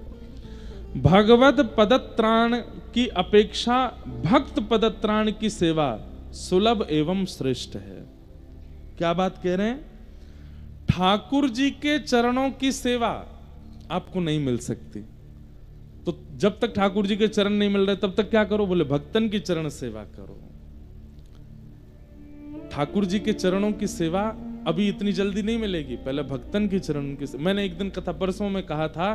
भगवत पदत्राण की अपेक्षा भक्त पदत्राण की सेवा सुलभ एवं श्रेष्ठ है। क्या बात कह रहे हैं? ठाकुर जी के चरणों की सेवा आपको नहीं मिल सकती। तो जब तक ठाकुर जी के चरण नहीं मिल रहे तब तक क्या करो? बोले भक्तन की चरण सेवा करो। ठाकुर जी के चरणों की सेवा अभी इतनी जल्दी नहीं मिलेगी, पहले भक्तन की चरणों की। मैंने एक दिन कथा परसों में कहा था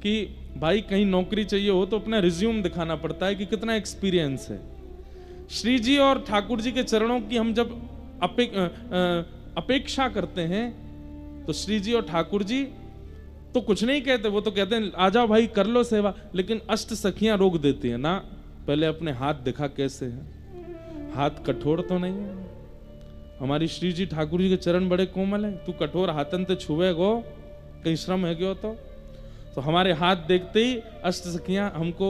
कि भाई कहीं नौकरी चाहिए हो तो अपना रिज्यूम दिखाना पड़ता है कि कितना एक्सपीरियंस है। श्री जी और ठाकुर जी के चरणों की हम जब अपेक्षा करते हैं तो श्री जी और ठाकुर जी तो कुछ नहीं कहते, वो तो कहते हैं आ जाओ भाई कर लो सेवा। लेकिन अष्ट सखियां रोक देती हैं ना, पहले अपने हाथ दिखा कैसे हैं, हाथ कठोर तो नहीं है। हमारी श्री जी ठाकुर जी के चरण बड़े कोमल हैं, तू कठोर हाथन ते छुए गो, कहीं श्रम है क्यों? तो हमारे हाथ देखते ही अष्ट सखियां हमको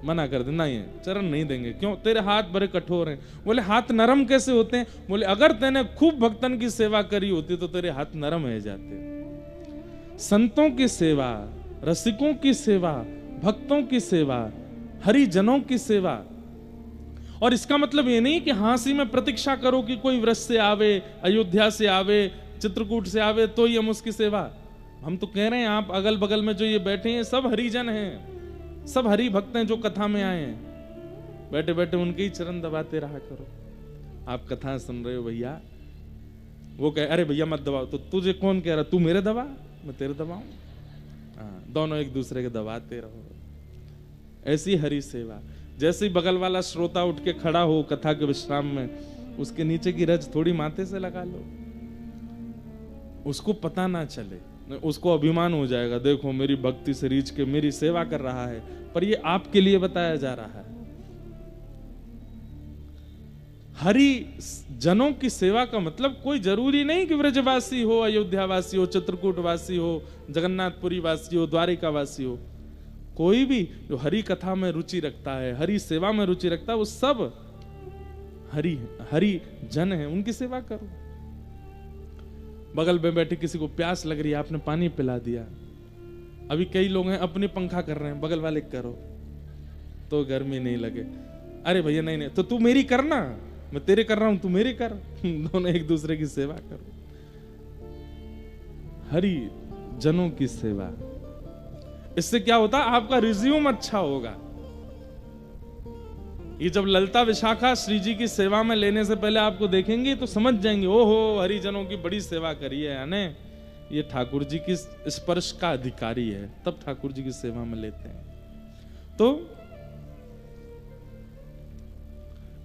मना कर देना, ये चरण नहीं देंगे, क्यों? तेरे हाथ बड़े कठोर हैं। बोले हाथ नरम कैसे होते हैं? बोले अगर तेने खूब भक्तन की सेवा करी होती तो तेरे हाथ नरम हो जाते। संतों की सेवा, रसिकों की सेवा, भक्तों की सेवा, हरिजनों की सेवा। और इसका मतलब ये नहीं कि हाँसी में प्रतीक्षा करो कि कोई व्रज से आवे, अयोध्या से आवे, चित्रकूट से आवे तो ही हम उसकी सेवा। हम तो कह रहे हैं आप अगल बगल में जो ये बैठे हैं सब हरिजन हैं, सब हरि भक्त हैं जो कथा में आए हैं। बैठे बैठे उनके ही चरण दबाते रहा करो। आप कथा सुन रहे हो भैया, वो कहे अरे भैया मत दबाओ, तो तुझे कौन कह रहा? तू मेरे दबा, मैं तेरे दबाऊं? हाँ, दोनों एक दूसरे के दबाते रहो। ऐसी हरि सेवा। जैसे ही बगल वाला श्रोता उठ के खड़ा हो कथा के विश्राम में, उसके नीचे की रज थोड़ी माथे से लगा लो, उसको पता ना चले, उसको अभिमान हो जाएगा, देखो मेरी भक्ति से रीच के मेरी सेवा कर रहा है, पर ये आपके लिए बताया जा रहा है। हरि जनों की सेवा का मतलब कोई जरूरी नहीं कि व्रजवासी हो, अयोध्यावासी हो, चित्रकूटवासी हो, जगन्नाथपुरी वासी हो, द्वारिका वासी हो। कोई भी जो हरि कथा में रुचि रखता है, हरि सेवा में रुचि रखता है, वो सब हरि जन है, उनकी सेवा करो। बगल में बैठे किसी को प्यास लग रही है, आपने पानी पिला दिया। अभी कई लोग हैं अपने पंखा कर रहे हैं, बगल वाले करो तो गर्मी नहीं लगे। अरे भैया नहीं, तो तू मेरी करना, मैं तेरे कर रहा हूं, तू मेरी कर। दोनों एक दूसरे की सेवा करो। हरि जनों की सेवा, इससे क्या होता है? आपका रिज्यूम अच्छा होगा। ये जब ललिता विशाखा श्री जी की सेवा में लेने से पहले आपको देखेंगे तो समझ जाएंगे, ओहो हरिजनों की बड़ी सेवा करी है, यानी ये ठाकुर जी की स्पर्श का अधिकारी है, तब ठाकुर जी की सेवा में लेते हैं। तो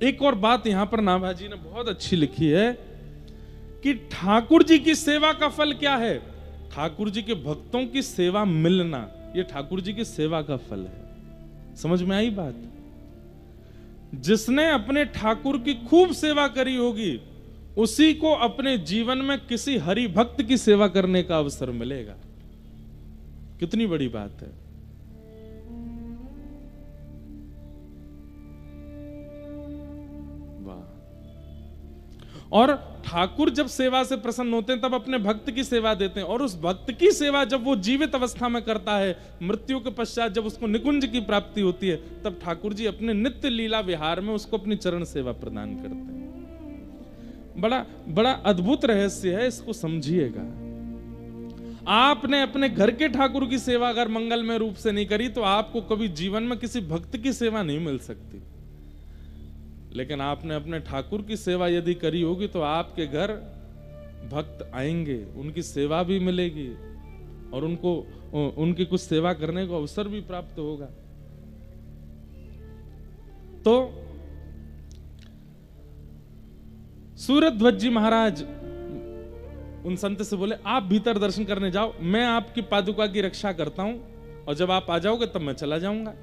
एक और बात यहां पर नाभाजी ने बहुत अच्छी लिखी है कि ठाकुर जी की सेवा का फल क्या है? ठाकुर जी के भक्तों की सेवा मिलना, ये ठाकुर जी की सेवा का फल है। समझ में आई बात? जिसने अपने ठाकुर की खूब सेवा करी होगी उसी को अपने जीवन में किसी हरि भक्त की सेवा करने का अवसर मिलेगा। कितनी बड़ी बात है। वाह। और ठाकुर जब सेवा से प्रसन्न होते हैं तब अपने भक्त की सेवा देते हैं, और उस भक्त की सेवा जब वो जीवित अवस्था में करता है, मृत्यु के पश्चात जब उसको निकुंज की प्राप्ति होती है, तब ठाकुर जी अपने नित्य लीला विहार में उसको अपनी चरण सेवा प्रदान करते हैं। बड़ा बड़ा अद्भुत रहस्य है, इसको समझिएगा। आपने अपने घर के ठाकुर की सेवा अगर मंगलमय रूप से नहीं करी तो आपको कभी जीवन में किसी भक्त की सेवा नहीं मिल सकती। लेकिन आपने अपने ठाकुर की सेवा यदि करी होगी तो आपके घर भक्त आएंगे, उनकी सेवा भी मिलेगी और उनको उनकी कुछ सेवा करने को अवसर भी प्राप्त होगा। तो सूरध्वज जी महाराज उन संत से बोले, आप भीतर दर्शन करने जाओ, मैं आपकी पादुका की रक्षा करता हूं, और जब आप आ जाओगे तब मैं चला जाऊंगा।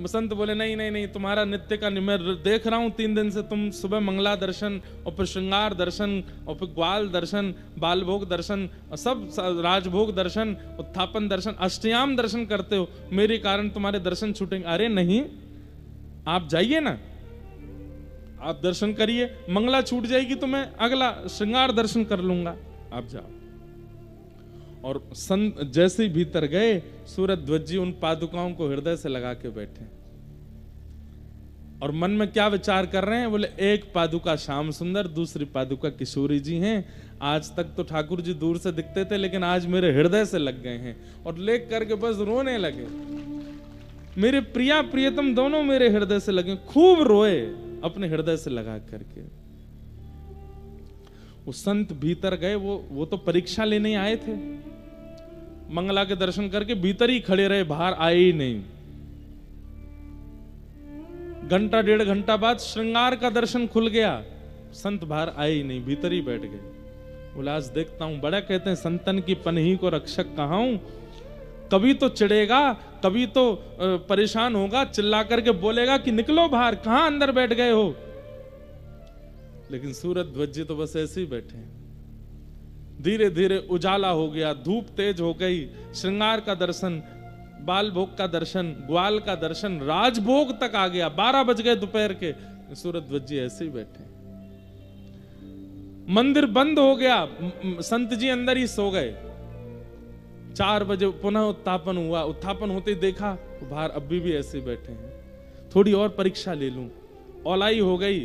संत बोले, नहीं नहीं नहीं, तुम्हारा नित्य का मैं देख रहा हूं 3 दिन से, तुम सुबह मंगला दर्शन और फिर श्रृंगार दर्शन और फिर ग्वाल दर्शन, बाल भोग दर्शन और सब राजभोग दर्शन, उत्थापन दर्शन, अष्टयाम दर्शन करते हो, मेरे कारण तुम्हारे दर्शन छूटेंगे। अरे नहीं, आप जाइए ना, आप दर्शन करिए, मंगला छूट जाएगी तो मैं अगला श्रृंगार दर्शन कर लूंगा, आप जाओ। और संत जैसे ही भीतर गए, सूरध्वज जी उन पादुकाओं को हृदय से लगा के बैठे और मन में क्या विचार कर रहे हैं? बोले, एक पादुका श्याम सुंदर, दूसरी पादुका किशोरी जी हैं। आज तक तो ठाकुर जी दूर से दिखते थे, लेकिन आज मेरे हृदय से लग गए हैं। और लेख करके बस रोने लगे, मेरे प्रिया प्रियतम दोनों मेरे हृदय से लगे, खूब रोए अपने हृदय से लगा करके। वो संत भीतर गए, वो तो परीक्षा लेने आए थे, मंगला के दर्शन करके भीतर ही खड़े रहे, बाहर आए ही नहीं। घंटा 1.5 घंटा बाद श्रृंगार का दर्शन खुल गया, संत बाहर आए ही नहीं, भीतर ही बैठ गए। बोला, आज देखता हूं, बड़ा कहते हैं संतन की पनही को रक्षक कहाऊं, कभी तो चिढ़ेगा, कभी तो परेशान होगा, चिल्ला करके बोलेगा कि निकलो बाहर, कहां अंदर बैठ गए हो। लेकिन सूरध्वज जी तो बस ऐसे ही बैठे हैं। धीरे धीरे उजाला हो गया, धूप तेज हो गई, श्रृंगार का दर्शन, बाल भोग का दर्शन, ग्वाल का दर्शन, राजभोग तक आ गया। 12 बज गए दोपहर के, सूरध्वज जी ऐसे ही बैठे। मंदिर बंद हो गया, संत जी अंदर ही सो गए। 4 बजे पुनः उत्थापन हुआ, उत्थापन होते ही देखा तो बाहर अभी भी ऐसे ही बैठे हैं। थोड़ी और परीक्षा ले लूं, औलाई हो गई,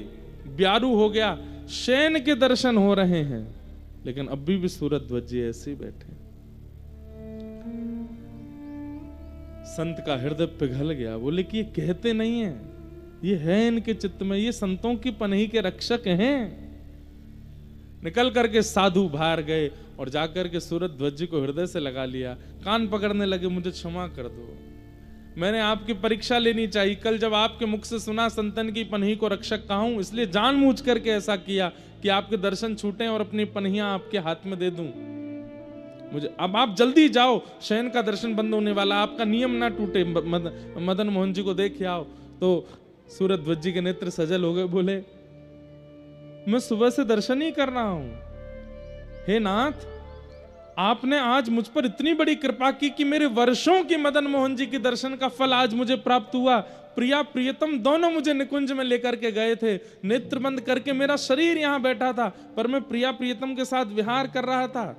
ब्यारू हो गया, शयन के दर्शन हो रहे हैं, लेकिन अभी भी सूरध्वज जी ऐसे ही बैठे। संत का हृदय पिघल गया, बोले कि ये कहते नहीं है, ये है इनके चित्त में, ये संतों की पनही के रक्षक हैं। निकल करके साधु बाहर गए और जाकर के सूरध्वज जी को हृदय से लगा लिया, कान पकड़ने लगे, मुझे क्षमा कर दो, मैंने आपकी परीक्षा लेनी चाहिए। कल जब आपके मुख से सुना संतन की पनही को रक्षक कहूं, इसलिए जानबूझ करके ऐसा किया कि आपके दर्शन छूटे और अपनी पनहियां आपके हाथ में दे दूं। मुझे अब आप जल्दी जाओ, शयन का दर्शन बंद होने वाला, आपका नियम ना टूटे, मदन मोहन जी को देख आओ। तो सूरध्वज जी के नेत्र सजल हो गए, बोले, मैं सुबह से दर्शन ही कर रहा हूं, हे नाथ, आपने आज मुझ पर इतनी बड़ी कृपा की कि मेरे वर्षों की मदन मोहन जी के दर्शन का फल आज मुझे प्राप्त हुआ। प्रिया प्रियतम दोनों मुझे निकुंज में लेकर के गए थे, नेत्र बंद करके मेरा शरीर यहां बैठा था, पर मैं प्रिया प्रियतम के साथ विहार कर रहा था।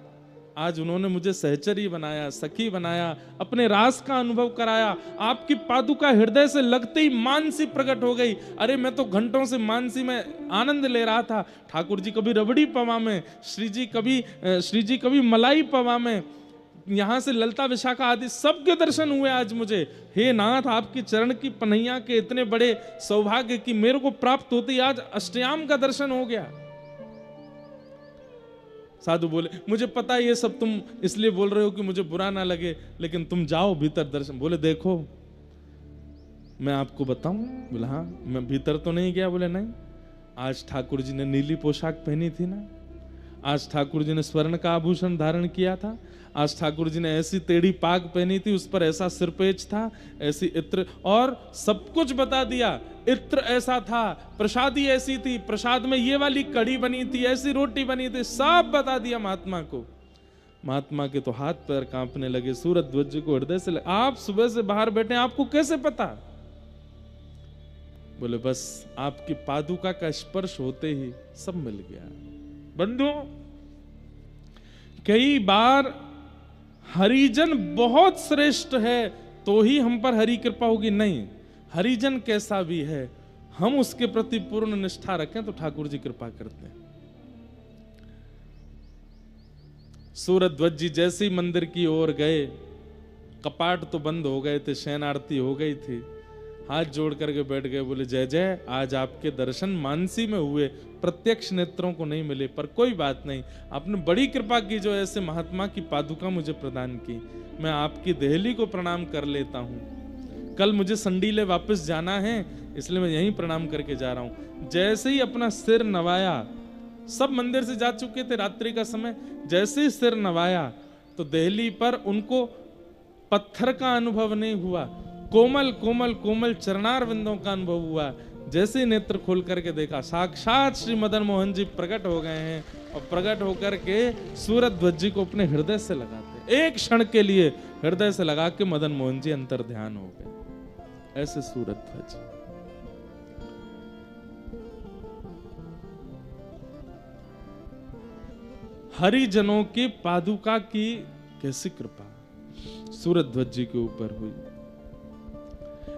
आज उन्होंने मुझे सहचरी बनाया, सखी बनाया, अपने रास का अनुभव कराया। आपकी पादुका हृदय से लगते ही मानसी प्रकट हो गई। अरे मैं तो घंटों से मानसी में आनंद ले रहा था। ठाकुर जी कभी रबड़ी पवा में, श्री जी कभी मलाई पवा में, यहां से ललता विशाखा आदि सबके दर्शन हुए आज मुझे। हे नाथ, आपकी चरण की पनैया के इतने बड़े सौभाग्य की मेरे को प्राप्त होते ही आज अष्टयाम का दर्शन हो गया। साधु बोले, मुझे पता है ये सब तुम इसलिए बोल रहे हो कि मुझे बुरा ना लगे, लेकिन तुम जाओ भीतर दर्शन। बोले, देखो मैं आपको बताऊं? बोले, हाँ। मैं भीतर तो नहीं गया? बोले, नहीं। आज ठाकुर जी ने नीली पोशाक पहनी थी ना, आज ठाकुर जी ने स्वर्ण का आभूषण धारण किया था, आज ठाकुर जी ने ऐसी टेढ़ी पाग पहनी थी, उस पर ऐसा सिरपेच था, ऐसी इत्र, और सब कुछ बता दिया। इत्र ऐसा था, प्रसादी ऐसी थी, प्रसाद में ये वाली कड़ी बनी थी, ऐसी रोटी बनी थी, सब बता दिया महात्मा को। महात्मा के तो हाथ पैर कांपने लगे। सूरध्वज जी को हृदय से लगे, आप सुबह से बाहर बैठे, आपको कैसे पता? बोले, बस आपकी पादुका का स्पर्श होते ही सब मिल गया। बंधुओं, कई बार हरिजन बहुत श्रेष्ठ है तो ही हम पर हरि कृपा होगी, नहीं, हरिजन कैसा भी है हम उसके प्रति पूर्ण निष्ठा रखें तो ठाकुर जी कृपा करते हैं। सूरध्वज जी जैसे ही मंदिर की ओर गए, कपाट तो बंद हो गए थे, शयन आरती हो गई थी, हाथ जोड़ करके बैठ गए, बोले जय जय, आज आपके दर्शन मानसी में हुए, प्रत्यक्ष नेत्रों को नहीं मिले, पर कोई बात नहीं, आपने बड़ी कृपा की जो ऐसे महात्मा की पादुका मुझे प्रदान की, मैं आपकी देहली को प्रणाम कर लेता हूं। कल मुझे संडीले वापस जाना है, इसलिए मैं यहीं प्रणाम करके जा रहा हूं। जैसे ही अपना सिर नवाया, सब मंदिर से जा चुके थे रात्रि का समय, जैसे ही सिर नवाया तो देहली पर उनको पत्थर का अनुभव नहीं हुआ, कोमल कोमल कोमल चरणार विंदों का अनुभव हुआ। जैसे ही नेत्र खोल करके देखा, साक्षात श्री मदन मोहन जी प्रकट हो गए हैं और प्रकट होकर के सूरध्वज जी को अपने हृदय से लगाते, एक क्षण के लिए हृदय से लगा के मदन मोहन जी अंतर ध्यान हो गए। ऐसे सूरध्वज। हरिजनों की पादुका की कैसी कृपा सूरध्वज जी के ऊपर हुई।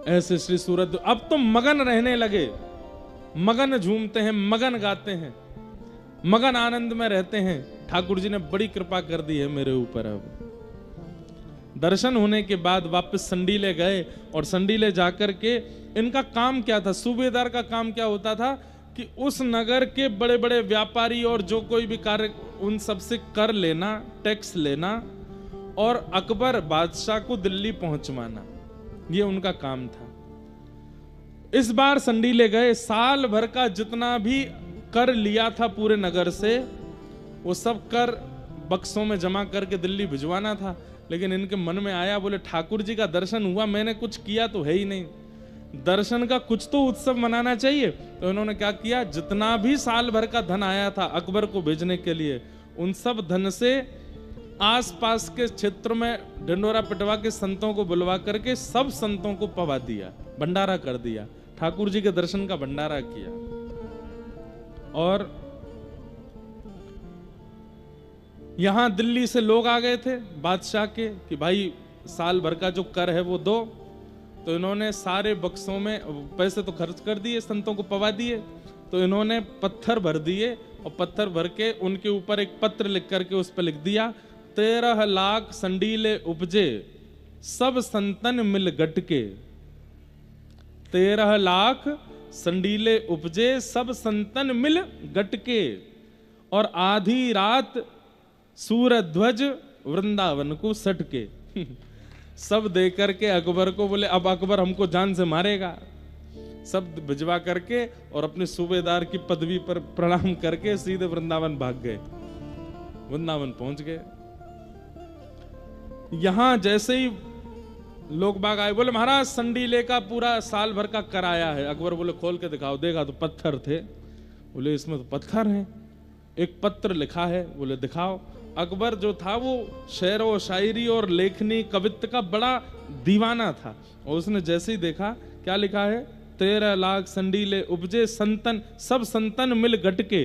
ऐसे श्री सूरत अब तो मगन रहने लगे, मगन झूमते हैं, मगन गाते हैं, मगन आनंद में रहते हैं। ठाकुर जी ने बड़ी कृपा कर दी है मेरे ऊपर। अब दर्शन होने के बाद वापस संडीले गए और संडीले जाकर के इनका काम क्या था, सूबेदार का काम क्या होता था कि उस नगर के बड़े बड़े व्यापारी और जो कोई भी कार्य, उन सबसे कर लेना, टैक्स लेना और अकबर बादशाह को दिल्ली पहुंचवाना, ये उनका काम था। इस बार संडीले गए, साल भर का जितना भी कर लिया था पूरे नगर से, वो सब कर बक्सों में जमा करके दिल्ली भिजवाना था। लेकिन इनके मन में आया, बोले ठाकुर जी का दर्शन हुआ, मैंने कुछ किया तो है ही नहीं, दर्शन का कुछ तो उत्सव मनाना चाहिए। तो इन्होंने क्या किया, जितना भी साल भर का धन आया था अकबर को भेजने के लिए, उन सब धन से आसपास के क्षेत्र में ढिंडोरा पिटवा के संतों को बुलवा करके सब संतों को पवा दिया, भंडारा कर दिया, ठाकुर जी के दर्शन का भंडारा किया। और यहां दिल्ली से लोग आ गए थे बादशाह के कि भाई साल भर का जो कर है वो दो। तो इन्होंने सारे बक्सों में पैसे तो खर्च कर दिए, संतों को पवा दिए, तो इन्होंने पत्थर भर दिए और पत्थर भर के उनके ऊपर एक पत्र लिख करके उस पर लिख दिया, 13 लाख संडीले उपजे सब संतन मिल गटके। 13 लाख संडीले उपजे सब संतन मिल गटके। और आधी रात सूरध्वज वृंदावन को सटके। सब दे करके अकबर को बोले अब अकबर हमको जान से मारेगा। सब भिजवा करके और अपने सूबेदार की पदवी पर प्रणाम करके सीधे वृंदावन भाग गए। वृंदावन पहुंच गए। यहां जैसे ही लोग बाग आए, बोले महाराज संडीले का पूरा साल भर का कराया है। अकबर बोले खोल के दिखाओ। देखा तो पत्थर थे। बोले इसमें तो पत्थर हैं, एक पत्र लिखा है। बोले दिखाओ। अकबर जो था वो शेर व शायरी और लेखनी कवित्व का बड़ा दीवाना था, और उसने जैसे ही देखा क्या लिखा है, 13 लाख संडीले उपजे संतन सब संतन मिल गटके।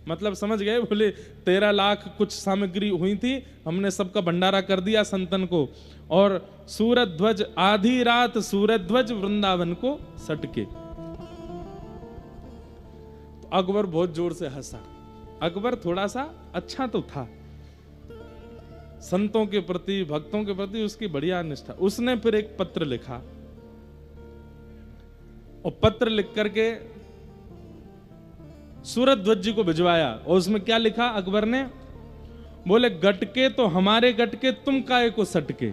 मतलब समझ गए। बोले 13 लाख कुछ सामग्री हुई थी, हमने सबका भंडारा कर दिया संतन को। और सूरध्वज आधी रात सूरध्वज वृंदावन को सटके। तो अकबर बहुत जोर से हंसा। अकबर थोड़ा सा अच्छा तो था, संतों के प्रति भक्तों के प्रति उसकी बढ़िया निष्ठा। उसने फिर एक पत्र लिखा और पत्र लिख करके सूरध्वज जी को भिजवाया। और उसमें क्या लिखा अकबर ने, बोले गटके तो हमारे गटके, तुम काहे को सटके।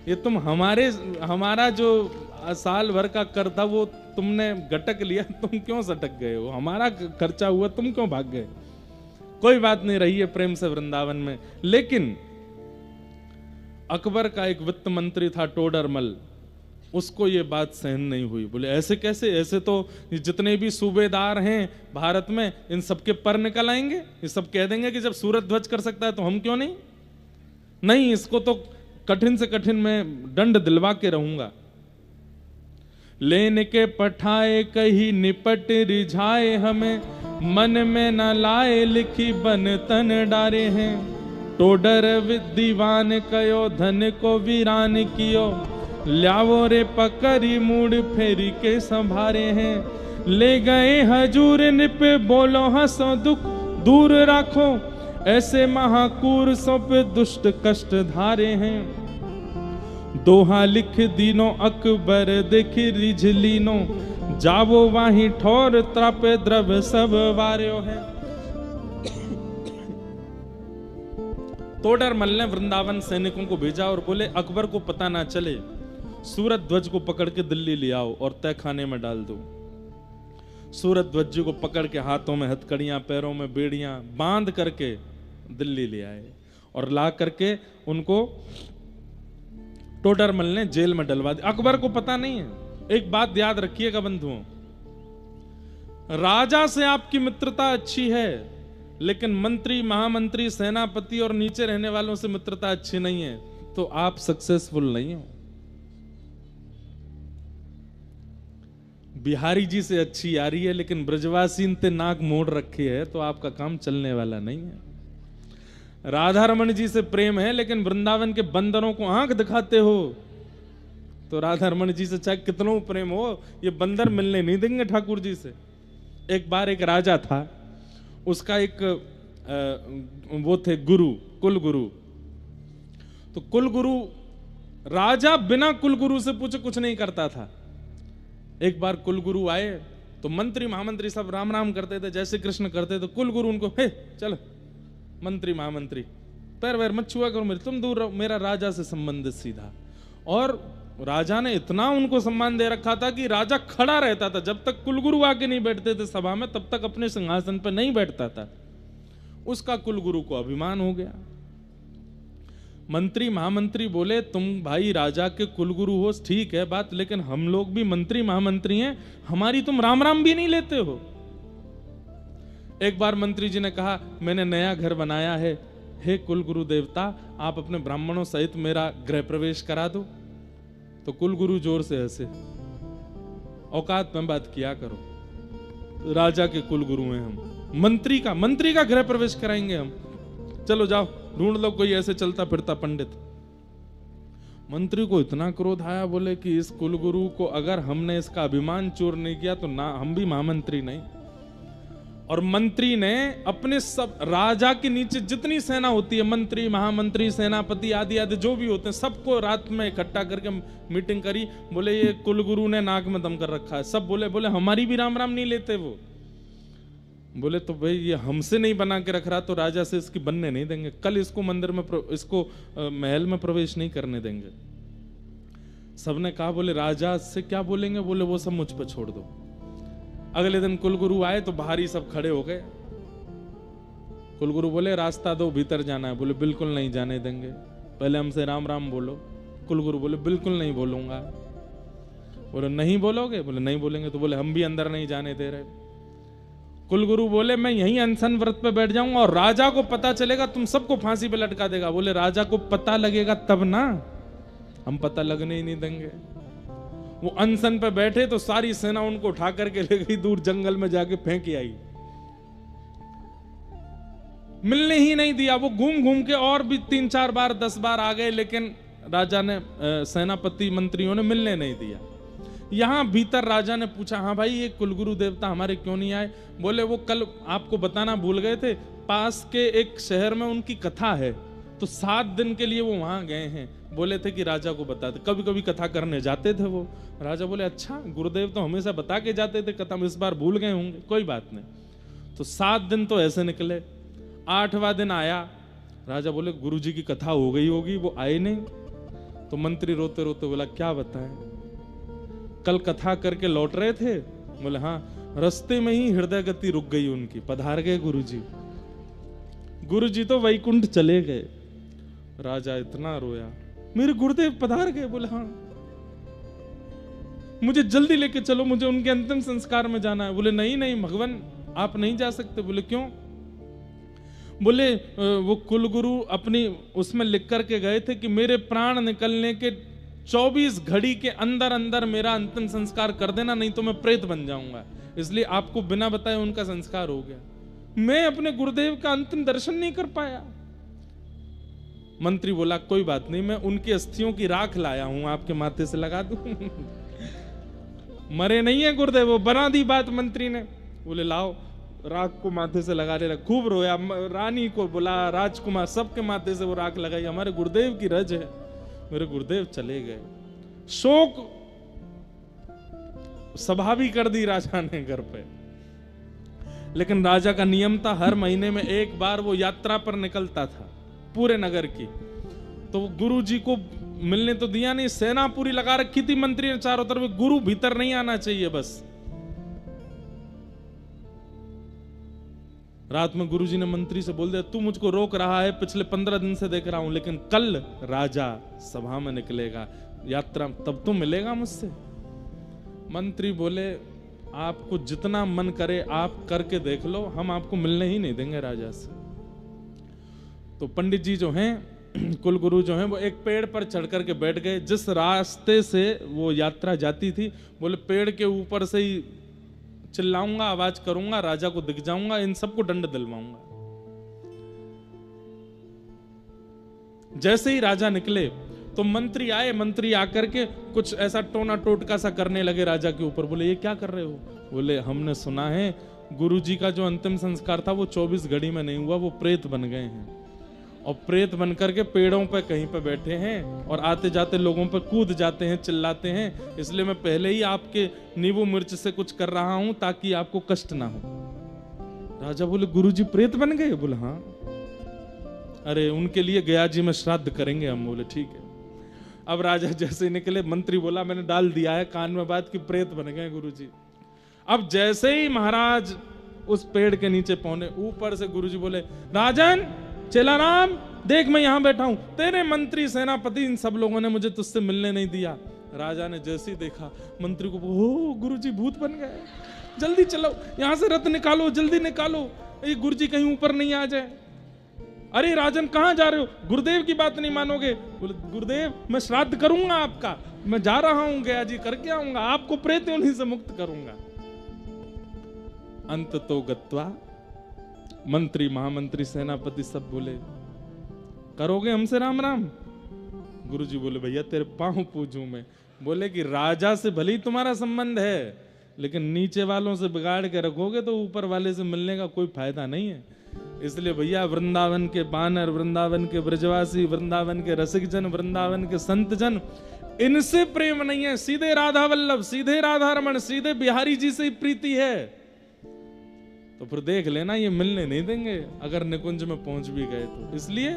ये तुम हमारा जो साल भर का कर था वो तुमने गटक लिया, तुम क्यों सटक गए हो, हमारा खर्चा हुआ तुम क्यों भाग गए। कोई बात नहीं, रही है प्रेम से वृंदावन में। लेकिन अकबर का एक वित्त मंत्री था टोडरमल, उसको ये बात सहन नहीं हुई। बोले ऐसे कैसे, ऐसे तो जितने भी सूबेदार हैं भारत में इन सबके पर निकल आएंगे। ये सब कह देंगे कि जब सूरध्वज कर सकता है तो हम क्यों नहीं। नहीं, इसको तो कठिन से कठिन में दंड दिलवा के रहूंगा। लेन के पठाए कहीं निपट रिझाए हमें, मन में न लाए लिखी बन तन डारे हैं, टोडर दीवान कयो धन को वीरान कियो, ल्यावो रे पकड़ी मूड फेरी के संभारे हैं, ले गए हजूर निप बोलो हंसो दुख दूर राखो, ऐसे महाकूर सो पे दुष्ट कष्ट धारे हैं, दोहा लिख दीनो अकबर देख रिझलीनो, जावो वाही ठोर त्रापे द्रव सब वार्यो है। तोडरमल ने वृंदावन सैनिकों को भेजा और बोले अकबर को पता ना चले, सूरज ध्वज को पकड़ के दिल्ली ले आओ और तहखाने में डाल दो। सूरज ध्वज जी को पकड़ के हाथों में हथकड़ियां पैरों में बेड़ियां बांध करके दिल्ली ले आए और ला करके उनको टोडरमल ने जेल में डलवा दिया। अकबर को पता नहीं है। एक बात याद रखिएगा बंधुओं, राजा से आपकी मित्रता अच्छी है, लेकिन मंत्री, महामंत्री, सेनापति और नीचे रहने वालों से मित्रता अच्छी नहीं है तो आप सक्सेसफुल नहीं हो। बिहारी जी से अच्छी यारी है लेकिन ब्रजवासी इनते नाक मोड़ रखी है तो आपका काम चलने वाला नहीं है। राधा रमन जी से प्रेम है लेकिन वृंदावन के बंदरों को आंख दिखाते हो तो राधा रमन जी से चाहे कितनों प्रेम हो, ये बंदर मिलने नहीं देंगे ठाकुर जी से। एक बार एक राजा था, उसका एक वो थे गुरु, कुल गुरु। तो कुल गुरु, राजा बिना कुल गुरु से पूछे कुछ नहीं करता था। एक बार कुल गुरु आए तो मंत्री महामंत्री सब राम राम करते थे, जैसे कृष्ण करते तो कुल गुरु उनको, हे चलो मंत्री महामंत्री पैर वैर मत छुआ करो मेरे, तुम दूर रहो, मेरा राजा से संबंधित सीधा। और राजा ने इतना उनको सम्मान दे रखा था कि राजा खड़ा रहता था, जब तक कुलगुरु आके नहीं बैठते थे सभा में तब तक अपने सिंहासन पर नहीं बैठता था। उसका कुलगुरु को अभिमान हो गया। मंत्री महामंत्री बोले तुम भाई राजा के कुलगुरु हो, ठीक है बात, लेकिन हम लोग भी मंत्री महामंत्री हैं, हमारी तुम राम राम भी नहीं लेते हो। एक बार मंत्री जी ने कहा मैंने नया घर बनाया है, हे कुलगुरु देवता आप अपने ब्राह्मणों सहित मेरा गृह प्रवेश करा दो। तो कुलगुरु जोर से हंसे, औकात में बात किया करो, राजा के कुलगुरु हैं हम, मंत्री का गृह प्रवेश कराएंगे हम, चलो जाओ ढूंढ लो कोई ऐसे चलता फिरता पंडित। मंत्री को इतना क्रोध आया, बोले कि इस कुलगुरु को अगर हमने इसका अभिमान चोर नहीं किया तो ना हम भी महामंत्री नहीं। और मंत्री ने अपने सब राजा के नीचे जितनी सेना होती है, मंत्री महामंत्री सेनापति आदि आदि जो भी होते हैं, सबको रात में इकट्ठा करके मीटिंग करी। बोले ये कुलगुरु ने नाक में दम कर रखा है। सब बोले हमारी भी राम राम नहीं लेते वो। बोले तो भाई ये हमसे नहीं बना के रख रहा तो राजा से इसकी बनने नहीं देंगे, कल इसको मंदिर में इसको महल में प्रवेश नहीं करने देंगे। सबने कहा बोले राजा से क्या बोलेंगे, बोले वो सब मुझ पर छोड़ दो। अगले दिन कुलगुरु आए तो बाहरी सब खड़े हो गए। कुलगुरु बोले रास्ता दो भीतर जाना है। बोले बिल्कुल नहीं जाने देंगे, पहले हमसे राम राम बोलो। कुलगुरु बोले बिल्कुल नहीं बोलूंगा। बोले नहीं बोलोगे? बोले नहीं बोलेंगे। तो बोले हम भी अंदर नहीं जाने दे रहे। कुलगुरु बोले मैं यहीं अनशन व्रत पे बैठ जाऊंगा और राजा को पता चलेगा तुम सबको फांसी पे लटका देगा। बोले राजा को पता लगेगा तब ना, हम पता लगने ही नहीं देंगे। वो अनशन पे बैठे तो सारी सेना उनको उठा करके ले गई, दूर जंगल में जाके फेंक आई, मिलने ही नहीं दिया। वो घूम घूम के और भी 3-4 बार 10 बार आ गए, लेकिन राजा ने सेनापति मंत्रियों ने मिलने नहीं दिया। यहां भीतर राजा ने पूछा हाँ भाई ये कुलगुरु देवता हमारे क्यों नहीं आए? बोले वो कल आपको बताना भूल गए थे, पास के एक शहर में उनकी कथा है तो 7 दिन के लिए वो वहां गए हैं, बोले थे कि राजा को बताते, कभी कभी कथा करने जाते थे वो। राजा बोले अच्छा, गुरुदेव तो हमेशा बता के जाते थे कथा में, इस बार भूल गए होंगे, कोई बात नहीं। तो 7 दिन तो ऐसे निकले। 8वां दिन आया, राजा बोले गुरुजी की कथा हो गई होगी, वो आए नहीं। तो मंत्री रोते रोते बोला क्या बताएं, कल कथा करके लौट रहे थे? बोले हाँ, रास्ते में ही हृदय गति रुक गई उनकी, पधार गए गुरुजी। गुरुजी तो वैकुंठ चले गए। राजा इतना रोया, मेरे गुरुदेव पधार गए? बोले हाँ, मुझे जल्दी लेके चलो, मुझे उनके अंतिम संस्कार में जाना है। बोले नहीं नहीं भगवान आप नहीं जा सकते। बोले क्यों? बोले वो कुलगुरु अपनी उसमें लिख करके गए थे कि मेरे प्राण निकलने के 24 घड़ी के अंदर अंदर मेरा अंतिम संस्कार कर देना, नहीं तो मैं प्रेत बन जाऊंगा। इसलिए आपको बिना बताए उनका संस्कार हो गया। मैं अपने गुरुदेव का अंतिम दर्शन नहीं कर पाया। मंत्री बोला कोई बात नहीं, मैं उनकी अस्थियों की राख लाया हूं, आपके माथे से लगा दूं। मरे नहीं है गुरुदेव, वो बना दी बात मंत्री ने। बोले लाओ, राख को माथे से लगा ले। खूब रोया, रानी को बुला, राजकुमार, सबके माथे से वो राख लगाई। हमारे गुरुदेव की रज है। मेरे गुरुदेव चले गए। शोक सभा भी कर दी राजा ने घर पे। लेकिन राजा का नियम था, हर महीने में एक बार वो यात्रा पर निकलता था पूरे नगर की। तो गुरु जी को मिलने तो दिया नहीं, सेना पूरी लगा रखी थी मंत्री ने चारों तरफ, गुरु भीतर नहीं आना चाहिए बस। रात में गुरुजी ने मंत्री से बोल दिया, तू मुझको रोक रहा है, पिछले 15 दिन से देख रहा हूं, लेकिन कल राजा सभा में निकलेगा, यात्रा, तब तो मिलेगा मुझसे। मंत्री बोले, आपको जितना मन करे आप करके देख लो, हम आपको मिलने ही नहीं देंगे राजा से। तो पंडित जी जो हैं, कुल गुरु जो हैं, वो एक पेड़ पर चढ़ करके बैठ गए। जिस रास्ते से वो यात्रा जाती थी, बोले पेड़ के ऊपर से ही चिल्लाऊंगा, आवाज करूंगा, राजा को दिख जाऊंगा, इन सबको दंड दिलवाऊंगा। जैसे ही राजा निकले तो मंत्री आए। मंत्री आकर के कुछ ऐसा टोना टोटका सा करने लगे राजा के ऊपर। बोले ये क्या कर रहे हो? बोले हमने सुना है गुरुजी का जो अंतिम संस्कार था वो 24 घड़ी में नहीं हुआ, वो प्रेत बन गए हैं, और प्रेत बन करके पेड़ों पे कहीं पे बैठे हैं और आते जाते लोगों पे कूद जाते हैं, चिल्लाते हैं। इसलिए मैं पहले ही आपके नींबू मिर्च से कुछ कर रहा हूं ताकि आपको कष्ट ना हो। राजा बोले गुरुजी प्रेत बन गए? बोले हाँ। अरे उनके लिए गया जी में श्राद्ध करेंगे हम। बोले ठीक है। अब राजा जैसे निकले, मंत्री बोला मैंने डाल दिया है कान में बात कि प्रेत बन गए गुरुजी। अब जैसे ही महाराज उस पेड़ के नीचे पहुंचे, ऊपर से गुरुजी बोले, राजन चेला राम देख मैं यहां बैठा हूं, तेरे मंत्री सेनापति इन सब लोगों ने मुझे तुझसे मिलने नहीं दिया। राजा ने जैसे ही देखा मंत्री को, ओ गुरुजी भूत बन गए, जल्दी चलो यहां से रथ निकालो, जल्दी निकालो, ये गुरुजी कहीं ऊपर नहीं आ जाए। अरे राजन कहां जा रहे हो? गुरुदेव की बात नहीं मानोगे? बोले गुरुदेव मैं श्राद्ध करूंगा आपका, मैं जा रहा हूं, गया जी करके आऊंगा, आपको प्रेत योनि से मुक्त करूंगा। अंत तो गत्वा मंत्री, महामंत्री, सेनापति सब बोले करोगे हमसे राम राम? गुरुजी बोले भैया तेरे पांव पूजूं मैं। बोले कि राजा से भले ही तुम्हारा संबंध है, लेकिन नीचे वालों से बिगाड़ के रखोगे तो ऊपर वाले से मिलने का कोई फायदा नहीं है। इसलिए भैया वृंदावन के बानर, वृंदावन के ब्रजवासी, वृंदावन के रसिक जन, वृंदावन के संत जन, इनसे प्रेम नहीं है, सीधे राधा वल्लभ, सीधे राधा रमण, सीधे बिहारी जी से ही प्रीति है। तो फिर देख लेना ये मिलने नहीं देंगे अगर निकुंज में पहुंच भी गए तो। इसलिए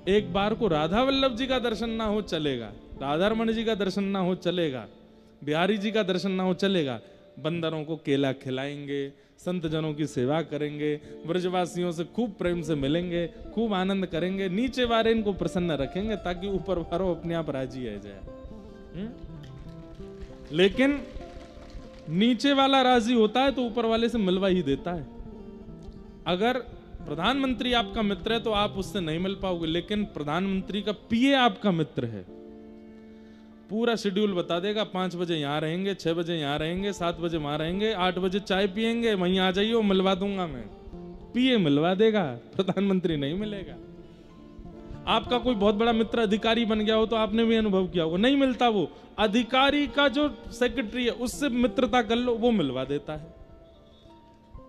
एक बार को राधा वल्लभ जी का दर्शन ना हो चलेगा, राधा रमण जी का दर्शन ना हो चलेगा, बिहारी जी का दर्शन ना हो चलेगा, बंदरों को केला खिलाएंगे, संत जनों की सेवा करेंगे, ब्रजवासियों से खूब प्रेम से मिलेंगे, खूब आनंद करेंगे, नीचे वाले इनको प्रसन्न रखेंगे ताकि ऊपर वालों अपने आप राजी आ जाए। लेकिन नीचे वाला राजी होता है तो ऊपर वाले से मिलवा ही देता है। अगर प्रधानमंत्री आपका मित्र है तो आप उससे नहीं मिल पाओगे, लेकिन प्रधानमंत्री का पीए आपका मित्र है, पूरा शेड्यूल बता देगा, 5 बजे यहाँ रहेंगे, 6 बजे यहाँ रहेंगे, 7 बजे वहां रहेंगे, 8 बजे चाय पियेंगे, वहीं आ जाइए, मिलवा दूंगा मैं। पीए मिलवा देगा, प्रधानमंत्री नहीं मिलेगा। आपका कोई बहुत बड़ा मित्र अधिकारी बन गया हो तो आपने भी अनुभव किया होगा, नहीं मिलता वो। अधिकारी का जो सेक्रेटरी है उससे मित्रता कर लो, वो मिलवा देता है।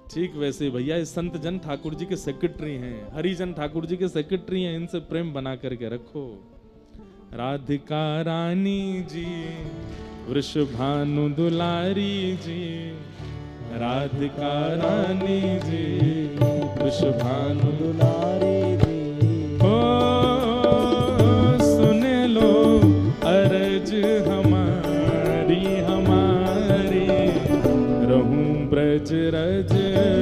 ठीक वैसे भैया इस संत जन ठाकुर जी के सेक्रेटरी हैं, हरिजन ठाकुर जी के सेक्रेटरी हैं, इनसे प्रेम बना करके रखो। राधिका रानी जी, वृषभानु दुलारी जी, राधिका रानी जी, वृषभानु दुलारी जी, ओ सुन लो अरज हमारी हमारी, रहूं ब्रज रज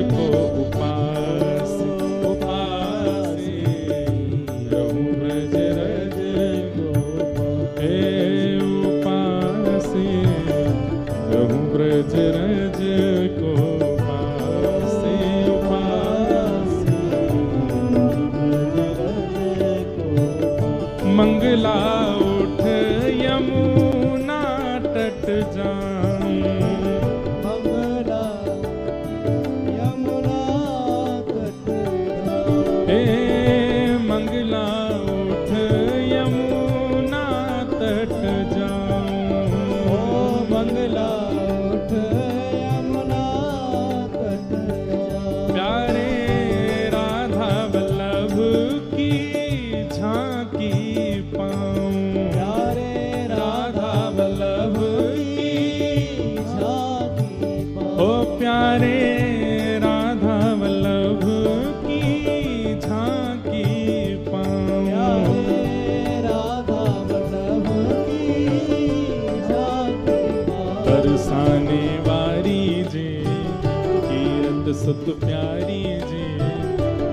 को उपास उपासी, रहूं ब्रज रज उपासी, रहूं ब्रज रज को उपासी उपासी, मंगला उठ यमुना जाऊं। मंगला यमुना तट जाऊं। हे मंगला उठ यमुना तट जाऊं। ओ मंगला उठ यमुना तट जाऊं। प्यारे राधा वल्लभ की झांकी पाऊं। प्यारे राधा वल्लभ की झांकी पाऊं। ओ प्यारे राधा वल्लभ की झांकी पाऊं। प्यारे राधा वल्लभ की झांकी पाऊं। बरसाने वारी जे कीरत सुत प्यारी जे।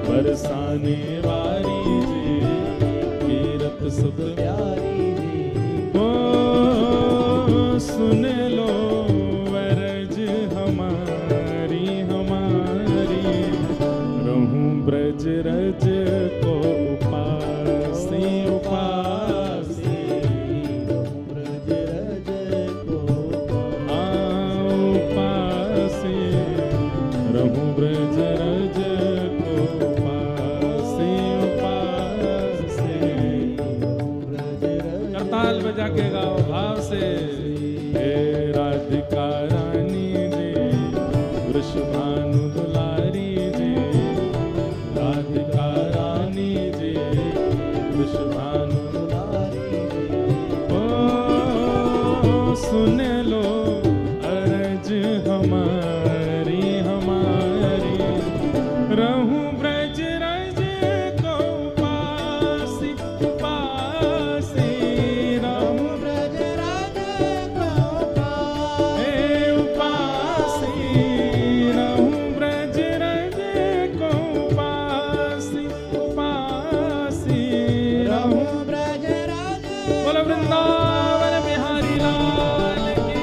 बरसाने वारी जे कीरत सुत प्यारी जी। ओ सुन लो वरज हमारी हमारी। रहूं ब्रज रज को उपासी उपासी। ब्रज रज को उपासी रहूं ब्रज रज को उपासी उपासी। ब्रज रज करताल बजा के गाओ भाव से। हे राधिका रानी जी वृषभानु दुलारी जी। राधिका रानी जी वृषभानु दुलारी जी। ओ सुन लो अरज हमारी हमारी। रहूं ब्रज रज को उपासी उपासी। रहूं ब्रज रज को पास। हे उपासी। रहूं ब्रज रज को उपासी उपासी। रहूं रहूं ब्रज रज बोलो वृंदावन बिहारी लाल की।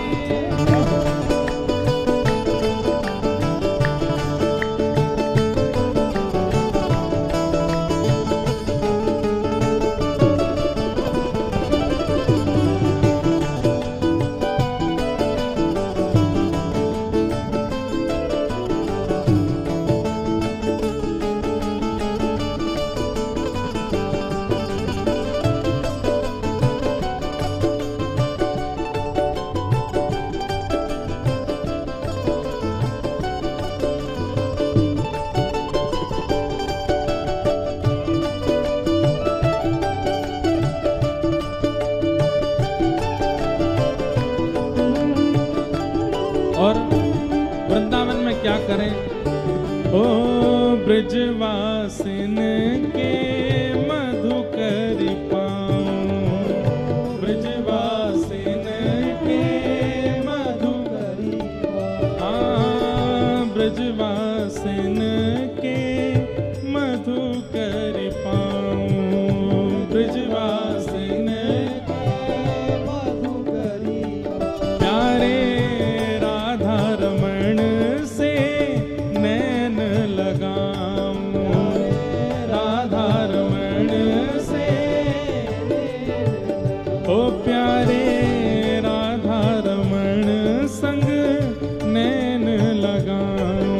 और वृंदावन में क्या करें? ओ ब्रजवासिन के मधुकर पाऊं। ब्रजवासिन के मधुकर ब्रजवासिन के मधुकर पाऊं। ब्रजवासिन प्यारे राधा रमण से नैन लगाऊं। राधा रमण से ओ प्यारे राधा रमण संग नैन लगाऊं।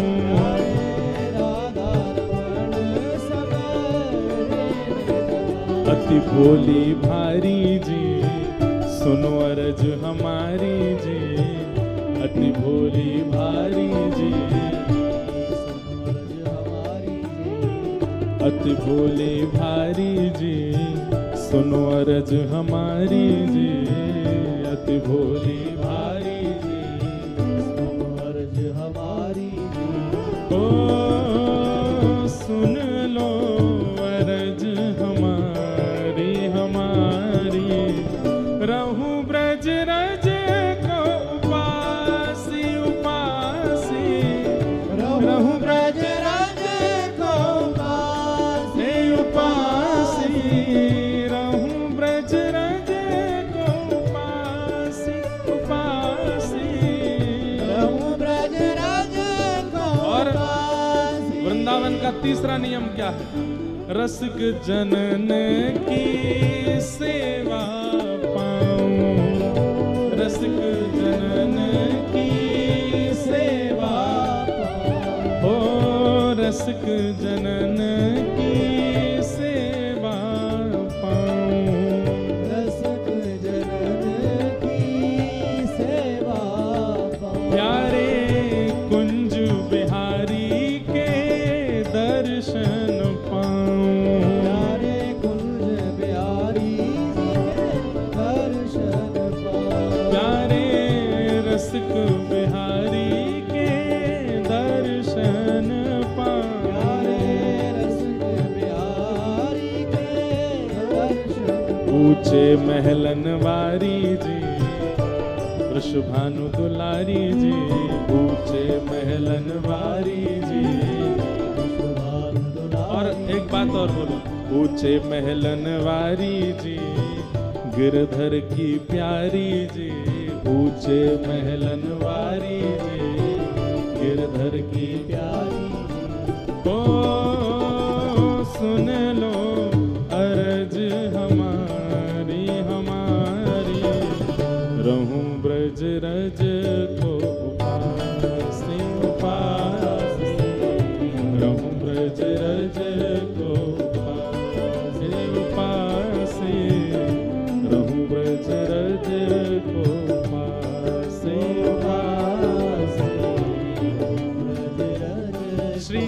अति भोली भारी जी सुनो अरज हमारी जी। अति भोली भारी जी अति भोली भारी जी सुनो अरज हमारी जी। अति भोली भारी जी सुनो अरज हमारी जी। ओ सुन लो अरज हमारी हमारी। रहूं ब्रज रज को उपासी उपासी। रहूं ब्रज रज को उपासी उपासी। रहूं ब्रज रज को उपासी उपासी। रहूं ब्रज रज को और उपासी। वृंदावन का तीसरा नियम क्या है? रसिक जनन की सेवा पाऊं। रसिक जनन रसिक जनन की सेवा पाऊं। रसिक जनन की सेवा पाऊं। प्यारे कुंज बिहारी के दर्शन पाऊं। प्यारे कुंज बिहारी के दर्शन पाऊं। प्यारे रसिक बिहारी के दर्शन पाऊं। प्यारे रसिक बिहारी के दर्शन ऊंचे महलन वारी जी वृषभानु दुलारी जी। ऊंचे महलन वारी जी। और एक बात और बोलो, ऊंचे महलन वारी जी गिरधर की प्यारी जी। ऊंचे महलन वारी जी गिरधर की प्यारी ओ सुन लो अरज हमारी हमारी। रहूं ब्रज रज को उपासे उपासे। रहूं ब्रज रज को उपासे उपासे। रहूं ब्रज रज को उपासे उपासे। श्री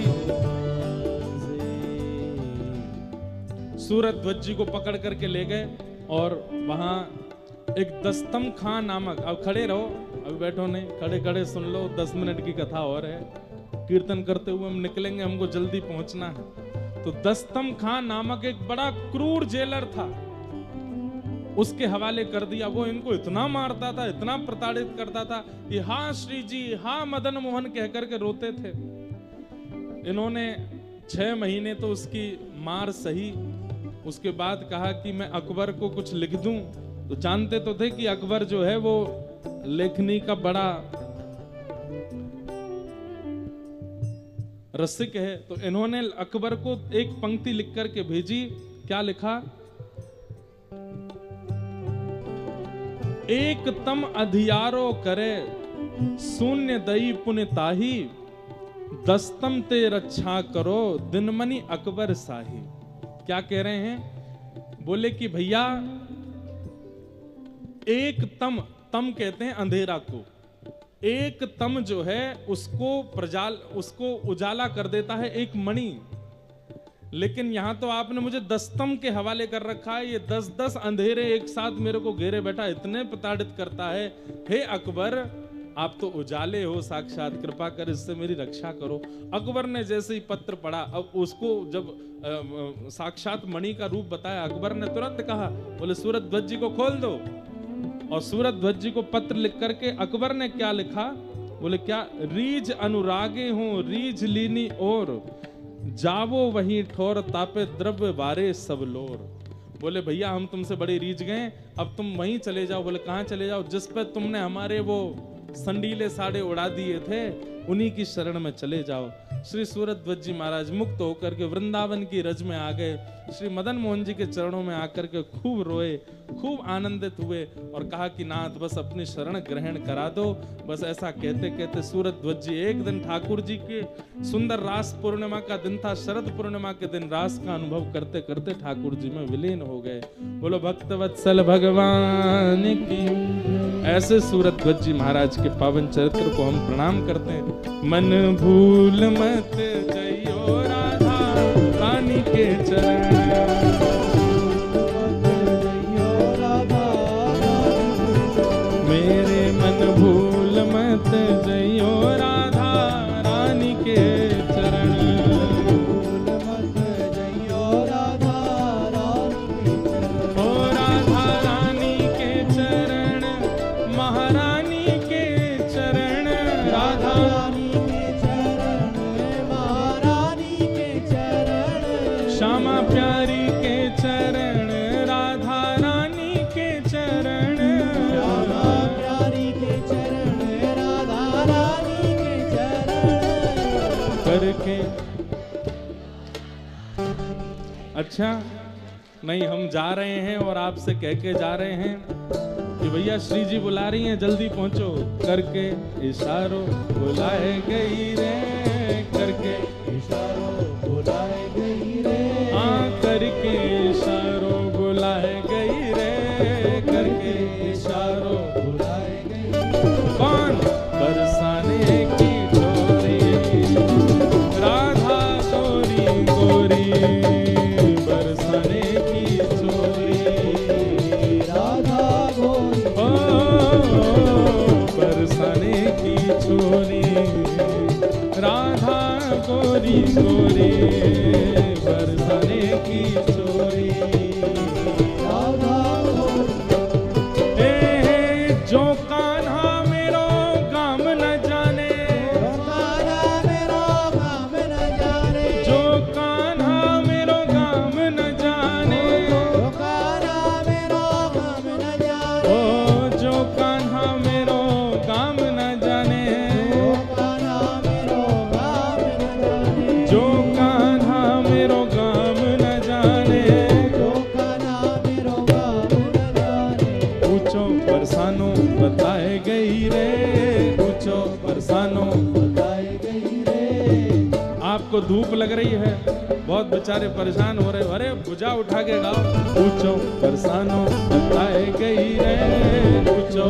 सूरत ध्वज जी को पकड़ करके ले गए और वहां एक दस्तम खां नामक, अब खड़े रहो, अभी बैठो नहीं, खड़े खड़े सुन लो, 10 मिनट की कथा और है। कीर्तन करते हुए हम निकलेंगे, हमको जल्दी पहुंचना है। तो दस्तम खां नामक एक बड़ा क्रूर जेलर था, उसके हवाले कर दिया। वो इनको इतना मारता था, इतना प्रताड़ित करता था कि हाँ श्री जी, हाँ मदन मोहन कह करके रोते थे। इन्होंने 6 महीने तो उसकी मार सही। उसके बाद कहा कि मैं अकबर को कुछ लिख दूं। तो जानते तो थे कि अकबर जो है वो लेखनी का बड़ा रसिक है। तो इन्होंने अकबर को एक पंक्ति लिख करके भेजी। क्या लिखा? एक तम अधियारो करे शून्य दई पुण्य ताही। दस्तम ते रक्षा करो दिनमणि अकबर शाही। क्या कह रहे हैं? बोले कि भैया एक तम, तम कहते हैं अंधेरा को, एक तम जो है उसको उजाला कर देता है एक मणि। लेकिन यहां तो आपने मुझे 10 तम के हवाले कर रखा है। ये 10-10 अंधेरे एक साथ मेरे को घेरे बैठा, इतने प्रताड़ित करता है। हे अकबर, आप तो उजाले हो साक्षात, कृपा कर इससे मेरी रक्षा करो। अकबर ने जैसे ही पत्र पढ़ा, अब उसको जब साक्षात मणि का रूप बताया, अकबर ने तुरंत कहा, बोले सूरत ध्वज जी को खोल दो। और सूरत ध्वज जी को पत्र लिख करके अकबर ने क्या लिखा? बोले क्या? रीझ अनुरागे हो रीझ लीनी और जावो वही ठोर तापे द्रव्य बारे सब लोर। बोले भैया हम तुमसे बड़े रीझ गए, अब तुम वहीं चले जाओ। बोले कहाँ चले जाओ? जिस पे तुमने हमारे वो संडीले साड़े उड़ा दिए थे, उन्हीं की शरण में चले जाओ। श्री सूरत ध्वज जी महाराज मुक्त होकर के वृंदावन की रज में आ गए। श्री मदन मोहन जी के चरणों में आकर के खूब रोए, खूब आनंदित हुए और कहा कि नाथ बस अपनी शरण ग्रहण करा दो। बस ऐसा कहते कहते सूरत ध्वज जी एक दिन ठाकुर जी के सुंदर रास पूर्णिमा का दिन था, शरद पूर्णिमा के दिन रास का अनुभव करते करते ठाकुर जी में विलीन हो गए। बोलो भक्त वत्सल भगवान की। ऐसे सूरत ध्वज जी महाराज के पावन चरित्र को हम प्रणाम करते हैं। मन भूल मत जइयो राधा रानी के चरण। मेरे मन भूल मत जइयो राधा रानी के चरण। ओ राधा रानी के चरण, महारानी के चरण। राधा श्यामा प्यारी के चरण, राधा रानी के चरण। राधा प्यारी के चरण, राधा रानी के चरण करके। अच्छा नहीं, हम जा रहे हैं और आपसे कह के जा रहे हैं कि भैया श्री जी बुला रही हैं, जल्दी पहुंचो। करके इशारों बुलाए गई रे, करके इशारों धूप लग रही है, बहुत बेचारे परेशान हो रहे। अरे भुजा उठा के गाओ। ऊंचो बरसानो बताए गई रे, ऊंचो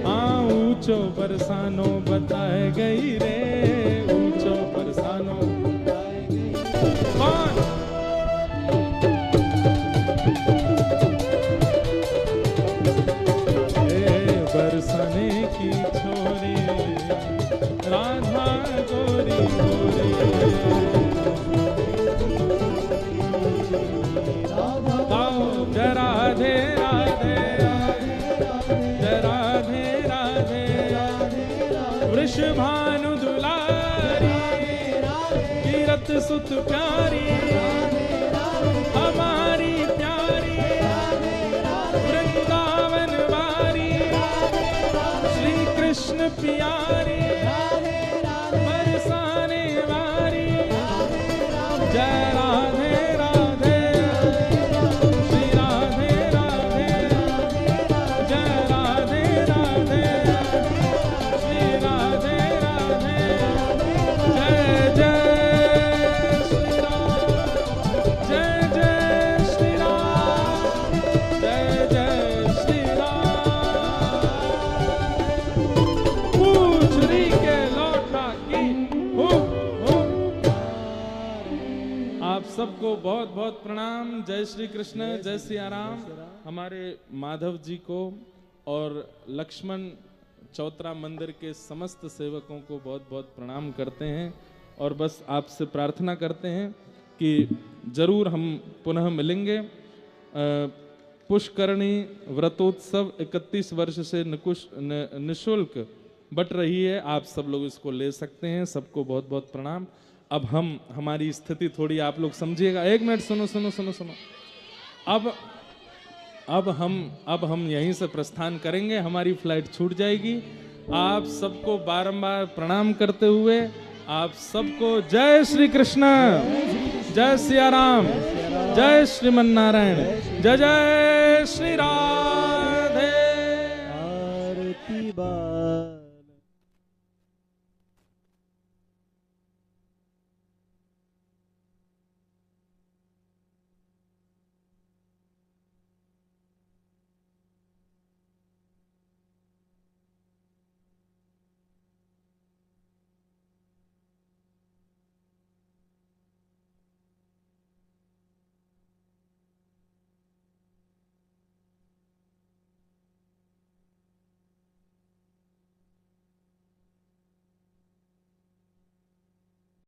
हाँ ऊंचो बरसानो बताए गई रे, ऊंचो बरसानो बताए गई। कौन बरसाने की छोरी राधा गोरी गोरी, गाओ जय राधे राधे जय राधे राधे, वृषभानु दुलारी कीरत सुत प्यारी, हमारी प्यारी वृंदावन वारी, श्री कृष्ण प्यारी बरसाने वारी, जय राधे राधे श्री राधे राधे, जय राधे राधे श्री राधे राधे, जय जय श्री राम, जय जय श्री राम, जय जय श्री राम। पूछरी के लौटा की हो। आप सबको बहुत बहुत प्रणाम। जय श्री कृष्ण, जय सिया राम। हमारे माधव जी को और लक्ष्मण चौतरा मंदिर के समस्त सेवकों को बहुत बहुत प्रणाम करते हैं और बस आपसे प्रार्थना करते हैं कि जरूर हम पुनः मिलेंगे। पुष्करणी व्रतोत्सव 31 वर्ष से निःशुल्क बट रही है, आप सब लोग इसको ले सकते हैं। सबको बहुत बहुत प्रणाम। अब हमारी स्थिति थोड़ी आप लोग समझिएगा। एक मिनट सुनो सुनो सुनो सुनो। अब हम यहीं से प्रस्थान करेंगे, हमारी फ्लाइट छूट जाएगी। आप सबको बारंबार प्रणाम करते हुए आप सबको जय श्री कृष्ण, जय सिया राम, जय श्रीमन नारायण, जय जय श्री राधे। आरती बा